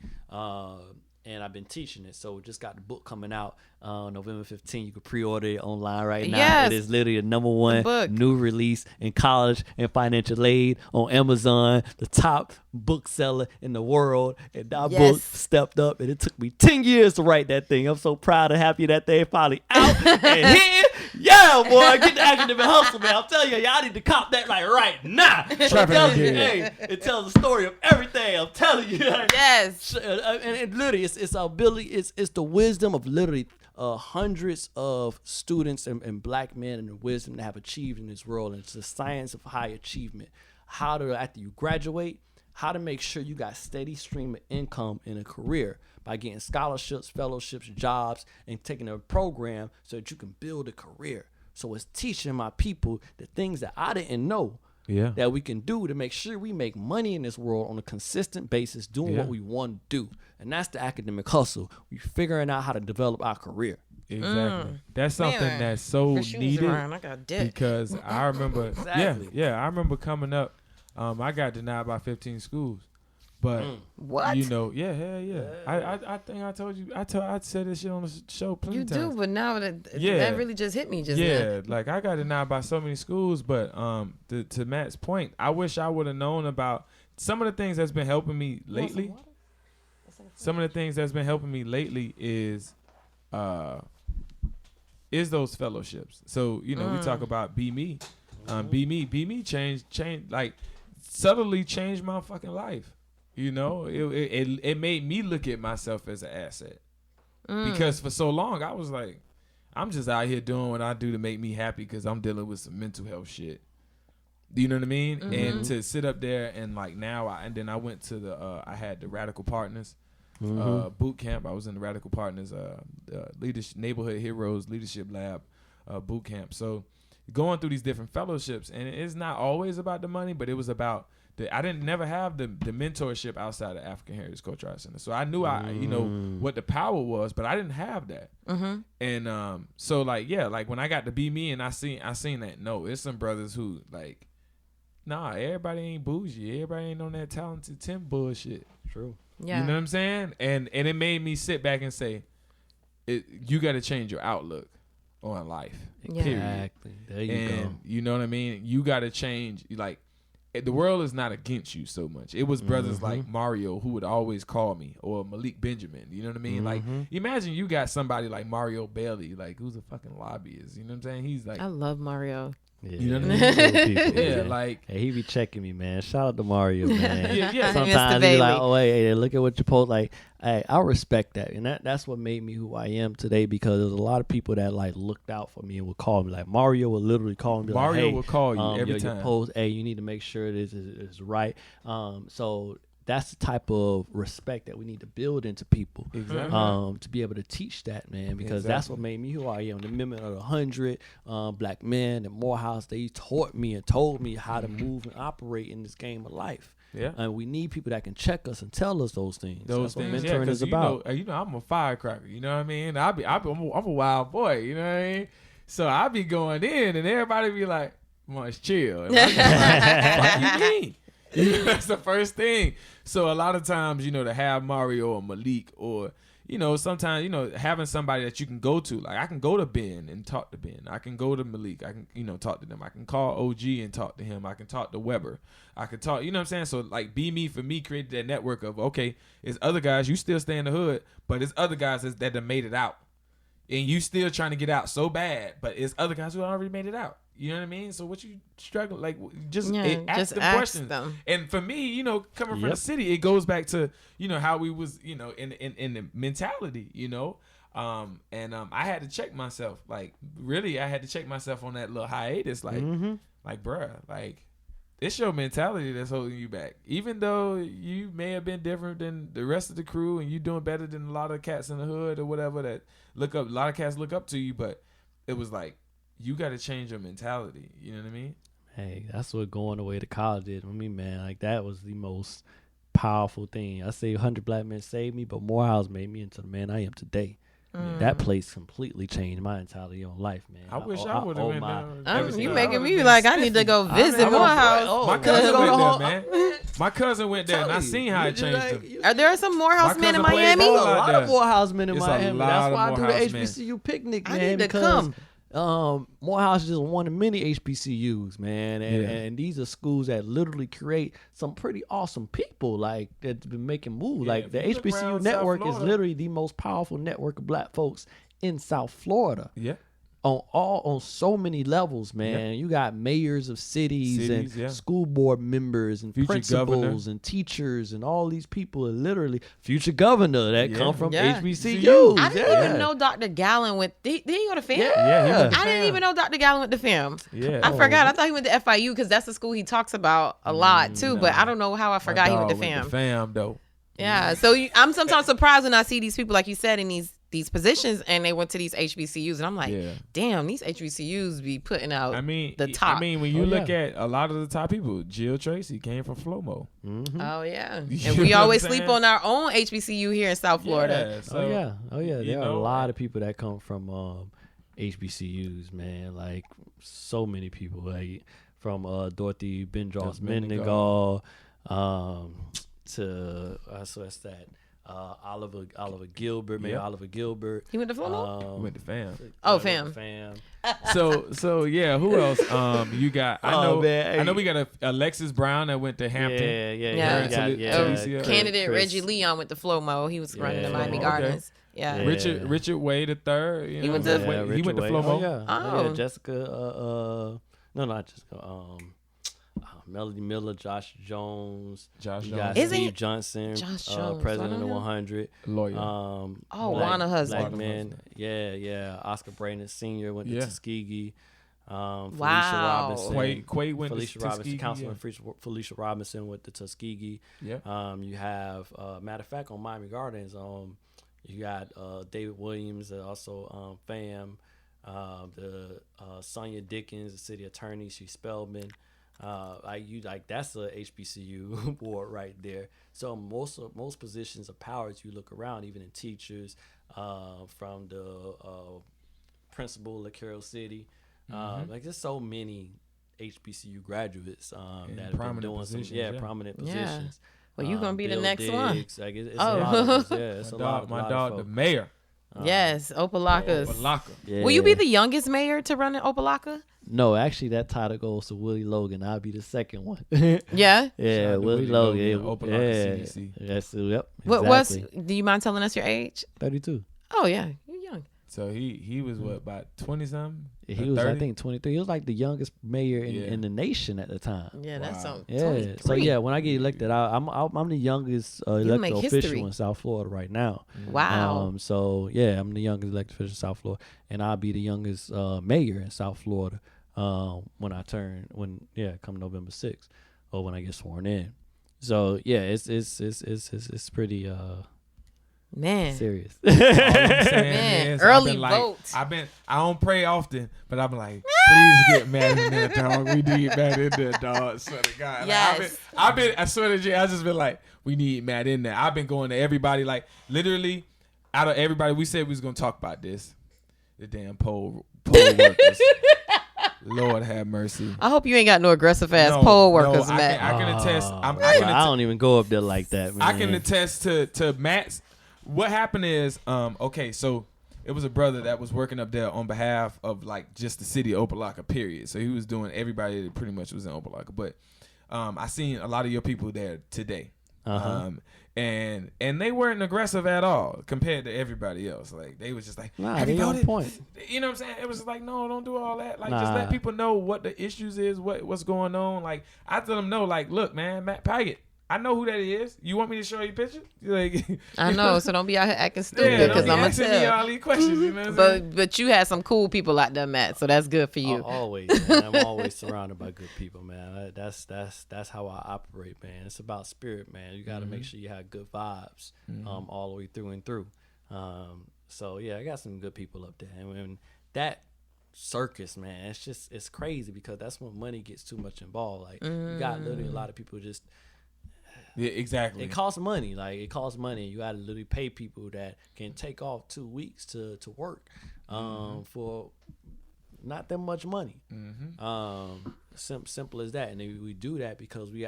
And I've been teaching it. So we just got the book coming out November 15th. You can pre-order it online right now. Yes. It is literally the #1 new release in college and financial aid on Amazon, the top bookseller in the world. And that book stepped up, and it took me 10 years to write that thing. I'm so proud and happy that thing finally out and here. Yeah, boy, get the academic hustle, man. I'm telling you, y'all need to cop that like right now. It tells the story of everything. I'm telling you. Yes. And it literally, it's our ability, it's the wisdom of literally hundreds of students and black men, and the wisdom that have achieved in this world. And it's the science of high achievement. How to, after you graduate, how to make sure you got steady stream of income in a career by getting scholarships, fellowships, jobs, and taking a program so that you can build a career. So it's teaching my people the things that I didn't know that we can do to make sure we make money in this world on a consistent basis, doing what we want to do. And that's the academic hustle. We figuring out how to develop our career. Exactly. That's something that's so needed because I remember, I remember coming up, I got denied by 15 schools. But what? I think I told you. I said this shit on the show plenty of times. You do, but now that really just hit me just now. Like I got denied by so many schools. But to Matt's point, I wish I would have known about some of the things that's been helping me lately. Some of the things that's been helping me lately is those fellowships. So we talk about Be Me, Be Me changed like subtly changed my fucking life. It made me look at myself as an asset because for so long I was like, I'm just out here doing what I do to make me happy because I'm dealing with some mental health shit. You know what I mean? And to sit up there and like now, I went to I had the Radical Partners boot camp. I was in the Radical Partners leadership Neighborhood Heroes Leadership Lab boot camp. So going through these different fellowships, and it's not always about the money, but it was about I didn't never have the mentorship outside of African Heritage Cultural Arts Center. So I knew I what the power was, but I didn't have that. And so like like when I got to be me and I seen that it's some brothers who like, nah, everybody ain't bougie, everybody ain't on that Talented Tim bullshit. True. Yeah. You know what I'm saying? And it made me sit back and say, you got to change your outlook on life. Yeah. Period. Exactly. There you go. You know what I mean? You got to change. Like, the world is not against you so much. It was brothers like Mario who would always call me, or Malik Benjamin. You know what I mean? Like, imagine you got somebody like Mario Bailey, like, who's a fucking lobbyist. You know what I'm saying? He's like, I love Mario. Yeah. You know what I mean? People, Yeah, like, hey, he be checking me, man. Shout out to Mario, man. yeah. Sometimes he Bailey. be like, oh, hey, look at what you post. Like, hey, I respect that. And that's what made me who I am today, because there's a lot of people that, like, looked out for me and would call me. Like, Mario would literally call me. Mario like, hey, would call you every time. Your post, hey, you need to make sure this is right. So that's the type of respect that we need to build into people. Exactly. To be able to teach that, man, because that's what made me who I am. The Amendment of the 100, Black men and Morehouse, they taught me and told me how to move and operate in this game of life. Yeah. And we need people that can check us and tell us those things. Those That's things, what mentoring is about. I'm a firecracker. You know what I mean? I'm a wild boy. You know what I mean? So I be going in, and everybody be like, "Much chill." And I'm like, "What you mean?" You know, that's the first thing. So a lot of times, to have Mario or Malik, or sometimes having somebody that you can go to. Like, I can go to Ben and talk to Ben. I can go to Malik. I can talk to them. I can call OG and talk to him. I can talk to Weber. I can talk. You know what I'm saying? So like, Be Me for me created that network of, okay, it's other guys, you still stay in the hood, but it's other guys that have made it out, and you still trying to get out so bad, but it's other guys who already made it out. You know what I mean? So what you struggle, like, just ask them questions. And for me, coming from the city, it goes back to how we was in the mentality, I had to check myself. Like, really, I had to check myself on that little hiatus. Like, like, bruh, like, it's your mentality that's holding you back. Even though you may have been different than the rest of the crew, and you doing better than a lot of cats in the hood or whatever that a lot of cats look up to you, but it was like, you got to change your mentality. You know what I mean? Hey, that's what going away to college did for me, man. Like, that was the most powerful thing. I say 100 Black men saved me, but Morehouse made me into the man I am today. That place completely changed my entirety on life, man. I wish I would have been there. You making me like, I need to go visit Morehouse. My cousin went there, man. My cousin went there, and I seen how it changed him. Are there some Morehouse men in Miami? A lot of Morehouse men in It's a Miami. lot That's of why I do the Morehouse HBCU picnic, man. I need to because come. Morehouse is just one of many HBCUs, man, and these are schools that literally create some pretty awesome people, like, that's been making moves. Yeah, like, the if you look HBCU around network South is Florida, literally the most powerful network of Black folks in South Florida. Yeah. On so many levels, man. You got mayors of cities and school board members and future principals governor. and teachers and all these people are literally future governor that come from Yeah. HBCUs. I didn't even know Dr. Gallen went. Did he go to FAM? Yeah. I didn't even know Dr. Gallen went to FAM. Yeah. I forgot. I thought he went to FIU because that's the school he talks about a lot too. But I don't know how I forgot he went to FAM. FAM though. Yeah. So I'm sometimes surprised when I see these people, like you said, in these positions, and they went to these HBCUs, and I'm like, damn, these HBCUs be putting out the top. I mean, when you look at a lot of the top people, Jill Tracy came from Flomo. Oh yeah, You and we know always what I'm sleep saying? on our own HBCU here in South Florida. Yeah, so, Oh yeah. you There are a know, lot of people that come from HBCUs, man. Like, so many people. Like, from Dorothy Bendross Mendengal, to so that's that. Oliver Gilbert, Mayor Oliver Gilbert. He went to Flomo? went to FAM. Oh, FAM. So yeah, who else? You got? I know. Man, I know we got Alexis Brown that went to Hampton. Yeah. Candidate Chris. Reggie Leon went to Flomo. He was running the Miami Okay. Gardens. Yeah. Richard Wade III. He went to- he went to Flomo. Oh. Jessica. No, not Jessica. Melody Miller, Josh Jones. You got Isn't Steve he- Johnson, Josh Jones, president I of don't know. 100. Lawyer. Wanna husband. Black men. Yeah. Oscar Braden Sr. went to Tuskegee. Felicia Wow. Robinson. Quay went Felicia to Robinson, Tuskegee. Councilman Felicia Robinson went to Tuskegee. Yeah. You have, matter of fact, on Miami Gardens, you got David Williams, also FAM, the Sonia Dickens, the city attorney, she's Spelman. That's a HBCU board right there. So most positions of power, as you look around, even in teachers, from the principal of Carroll City, like there's so many HBCU graduates that have been doing prominent positions. Well, you're gonna be the Bill next Diggs, one. Like it's a lot of us, yeah, it's my dog, the mayor. Yes, Opa Locka. Opa Locka. Yeah. Will you be the youngest mayor to run in Opa Locka? No, actually, that title goes to Willie Logan. I'll be the second one. Yeah. Yeah, Shout out to Willie Logan. Opa Locka CDC. Yes, yep. What's? Exactly. Do you mind telling us your age? 32. Oh yeah, you're young. So he was what, about 20 something? He was, I think, 23. He was like the youngest mayor in the nation at the time. Yeah, that's Wow. something. Yeah. 23. So yeah, when I get elected, I'm the youngest elected make official history. in South Florida right now. Wow. So yeah, I'm the youngest elected official in South Florida, and I'll be the youngest mayor in South Florida come November 6th, or when I get sworn in. So yeah, it's pretty Man. serious. All I'm saying Man, is, early I don't pray often, but I've been like, please get mad in there, dog. We need Matt in there, dog. I swear to God. Yes. I swear to Jay, I just been like, we need Matt in there. I've been going to everybody, like literally out of everybody, we said we was gonna talk about this. The damn poll workers. Lord have mercy. I hope you ain't got no aggressive ass poll workers, Matt. I can attest. I don't even go up there like that, man. I can attest to Matt's. What happened is, okay, so it was a brother that was working up there on behalf of like just the city of Opa Locka, period. So he was doing everybody that pretty much was in Opa Locka. But I seen a lot of your people there today. And they weren't aggressive at all compared to everybody else. Like they was just like, have you voted? Point. You know what I'm saying? It was like, no, don't do all that. Like just let people know what the issues is, what's going on. Like I tell them, no, like, look, man, Matt Pigatt, I know who that is. You want me to show you a picture? Like, I know, so don't be out here acting stupid because I'm gonna asking me tell. all these questions. You know what I'm saying? But you had some cool people out there, Matt. So that's good for you. Always, man. I'm always surrounded by good people, man. That's how I operate, man. It's about spirit, man. You got to make sure you have good vibes, all the way through and through. So yeah, I got some good people up there, and that circus, man, it's crazy because that's when money gets too much involved. Like you got literally a lot of people just. Yeah, exactly. It costs money. Like it costs money. You got to literally pay people that can take off 2 weeks to work for not that much money. Simple as that. And we do that because we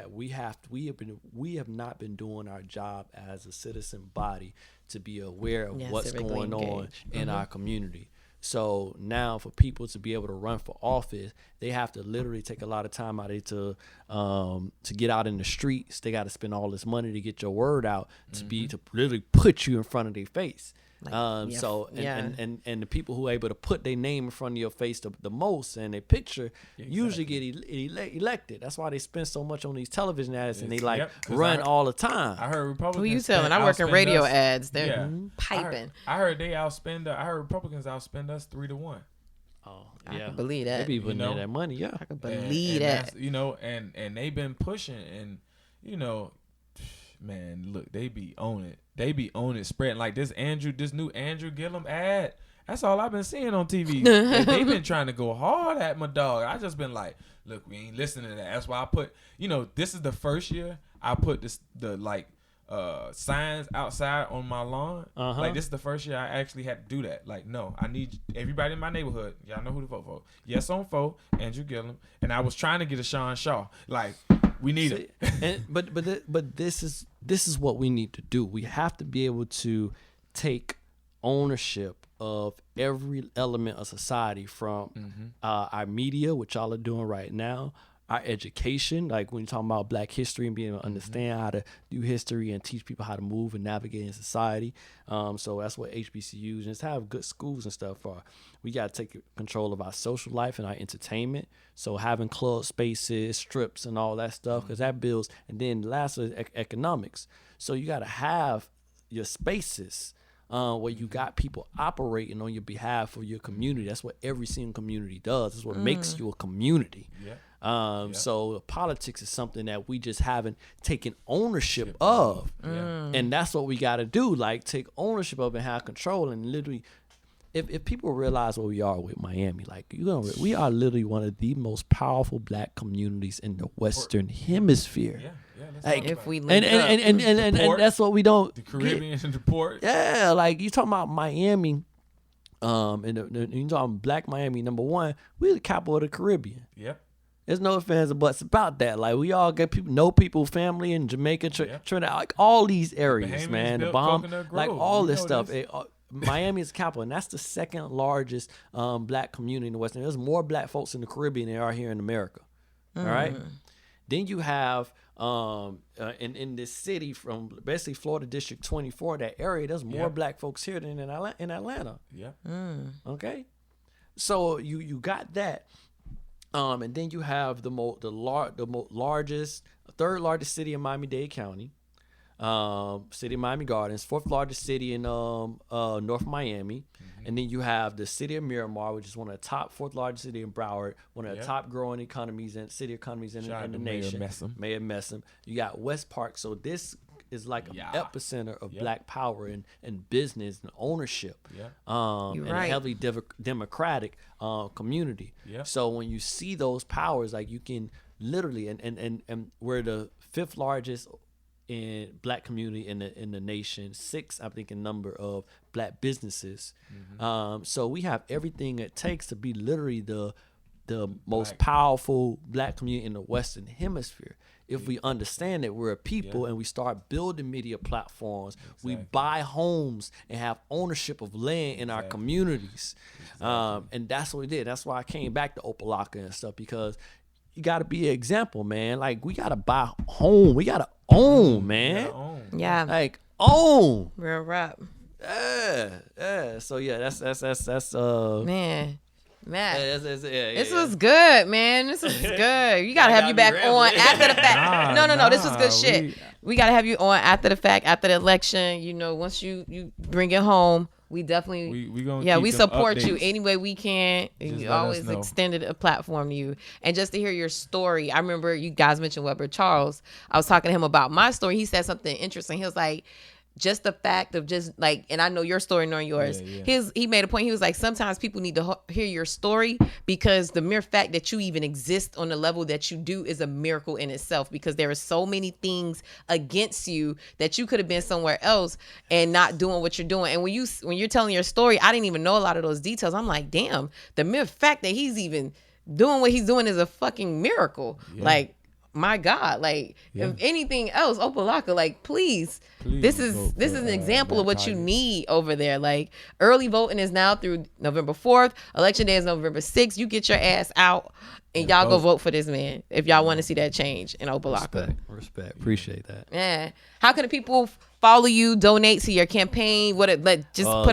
have not been doing our job as a citizen body to be aware of what's going on in our community. So now for people to be able to run for office, they have to literally take a lot of time out of it to get out in the streets. They got to spend all this money to get your word out to literally put you in front of their face. And the people who are able to put their name in front of your face the most and their picture usually get elected. That's why they spend so much on these television ads and they run all the time. I heard Republicans. Who you telling? I work in radio ads. They're piping. I heard they outspend. I heard Republicans outspend us 3-1. Oh, I can believe that. They be putting in that money, yeah. I can believe that. You know, and they've been pushing, and you know, man, look, they be on it. They be on it, spreading like this new Andrew Gillum ad. That's all I've been seeing on TV. They've been trying to go hard at my dog. I just been like, look, we ain't listening to that. That's why I put, this is the first year I put the signs outside on my lawn. Like this is the first year I actually had to do that. Like, no, I need everybody in my neighborhood. Y'all know who to vote for. Yes on 4, Andrew Gillum. And I was trying to get a Sean Shaw. Like, we need it. But this is what we need to do. We have to be able to take ownership of every element of society, from our media, which y'all are doing right now, our education, like when you're talking about Black history and being able to understand how to do history and teach people how to move and navigate in society. So that's what HBCUs and just have good schools and stuff are. We got to take control of our social life and our entertainment. So having club spaces, strips, and all that stuff, because that builds. And then last is economics. So you got to have your spaces where you got people operating on your behalf for your community. That's what every single community does. That's what makes you a community. Yeah. So politics is something that we just haven't taken ownership of. And that's what we got to do, like take ownership of and have control and literally if people realize what we are with Miami, like we are literally one of the most powerful black communities in the Western Hemisphere. Like, if we link up. And that's what we don't. The Caribbean and the port. Yeah, like you talking about Miami, and you talking Black Miami. Number one, we're the capital of the Caribbean. Yep. There's no ifs, ands, or buts about that. Like we all get people, family in Jamaica, Trinidad, like all these areas, man. The Bahamas, like all this stuff. Miami is capital, and that's the second largest black community in the West. And there's more black folks in the Caribbean than there are here in America. All right. Then you have in this city from basically Florida District 24, that area, there's more black folks here than in Atlanta. Yeah. Okay. So you got that. And then you have the largest, third largest city in Miami-Dade County, city of Miami Gardens, fourth largest city in North Miami, and then you have the city of Miramar, which is one of the top, fourth largest city in Broward, one of the top growing economies and city economies in the nation. Mayor Messam. You got West Park, so this is like an epicenter of black power and business and ownership, and a heavily democratic community. So when you see those powers, like you can literally, and we're the fifth largest in black community in the nation, sixth, I think, in number of black businesses. So we have everything it takes to be literally the most powerful black community in the Western Hemisphere. If we understand that we're a people and we start building media platforms, we buy homes and have ownership of land in our communities. And that's what we did. That's why I came back to Opa Locka and stuff, because you got to be an example, man. Like, we got to buy home. We got to own, man. Yeah. Like, own. Real rap. Yeah. So, yeah, that's Man, this was good, man. This was good. You gotta have you back on after the fact. No. This was good shit. We gotta have you on after the fact, after the election. You know, once you bring it home, we definitely we support you any way we can. You always extended a platform to you, and just to hear your story. I remember you guys mentioned Weber Charles. I was talking to him about my story. He said something interesting. He was like, just the fact of just like, and I know your story knowing yours. He made a point. He was like, sometimes people need to hear your story, because the mere fact that you even exist on the level that you do is a miracle in itself, because there are so many things against you that you could have been somewhere else and not doing what you're doing. And when you're telling your story, I didn't even know a lot of those details. I'm like, damn, the mere fact that he's even doing what he's doing is a fucking miracle. Like, my God, like, if anything else, Opa Locka, like, please this is an example of what you need over there. Like, early voting is now through November 4th. Election day is November 6th. You get your ass out and y'all go vote for this man if y'all want to see that change in Opa Locka. Respect. Appreciate that. Yeah. How can the people follow you, donate to your campaign? Put it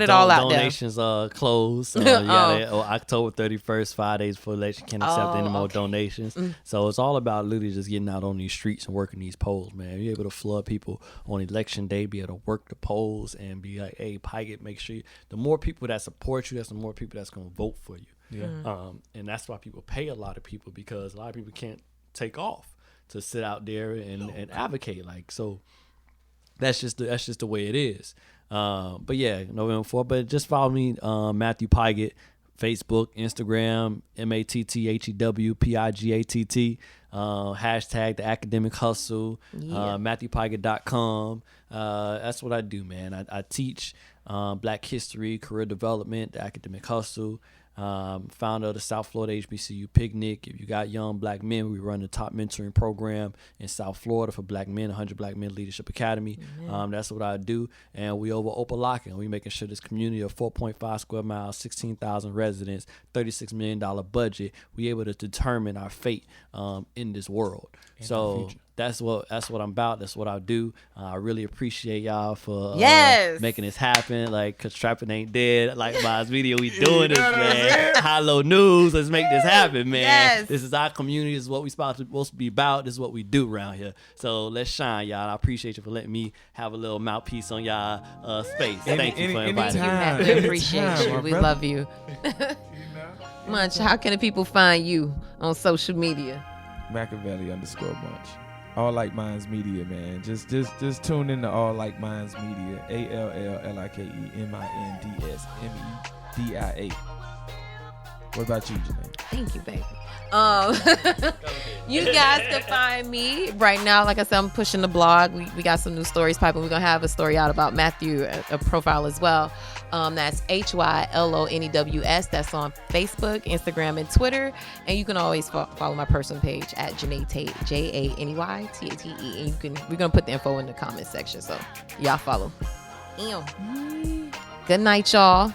all out there. Donations closed. October 31st, 5 days before election, can't accept any more donations. So it's all about literally just getting out on these streets and working these polls, man. You're able to flood people on election day, be able to work the polls and be like, hey, Pigatt, make sure the more people that support you, that's the more people that's going to vote for you. And that's why people pay a lot of people, because a lot of people can't take off to sit out there and advocate. Like, so that's just the way it is. But yeah, November 4th. But just follow me, Matthew Pigatt, Facebook, Instagram, MatthewPigatt, hashtag the academic hustle, MatthewPigatt.com. That's what I do, man. I teach Black history, career development, the academic hustle. Founder of the South Florida HBCU Picnic. If you got young black men, we run the top mentoring program in South Florida for black men, 100 Black Men Leadership Academy. That's what I do. And we over Opa Locka, and we making sure this community of 4.5 square miles, 16,000 residents, $36 million budget, we able to determine our fate in this world. So that's what I'm about. That's what I do. I really appreciate y'all for making this happen. Like, cause trapping ain't dead. Like my video, we doing this, man. High Low News. Let's make this happen, man. This is our community. This is what we supposed to be about. This is what we do around here. So let's shine, y'all. I appreciate you for letting me have a little mouthpiece on y'all space. Thank you for inviting me. We appreciate you. We love you. Munch, how can the people find you on social media? Machiavelli_Munch. All Like Minds Media, man. Just tune in to All Like Minds Media. ALLLIKEMINDSME. DIA. What about you, Janae? Thank you, baby. You guys can find me right now. Like I said, I'm pushing the blog. We got some new stories popping. We're gonna have a story out about Matthew, a profile as well. That's HYLONEWS. That's on Facebook, Instagram, and Twitter. And you can always follow my personal page at Janae Tate, JANEYTATE. And we're gonna put the info in the comment section. So y'all follow. Good night, y'all.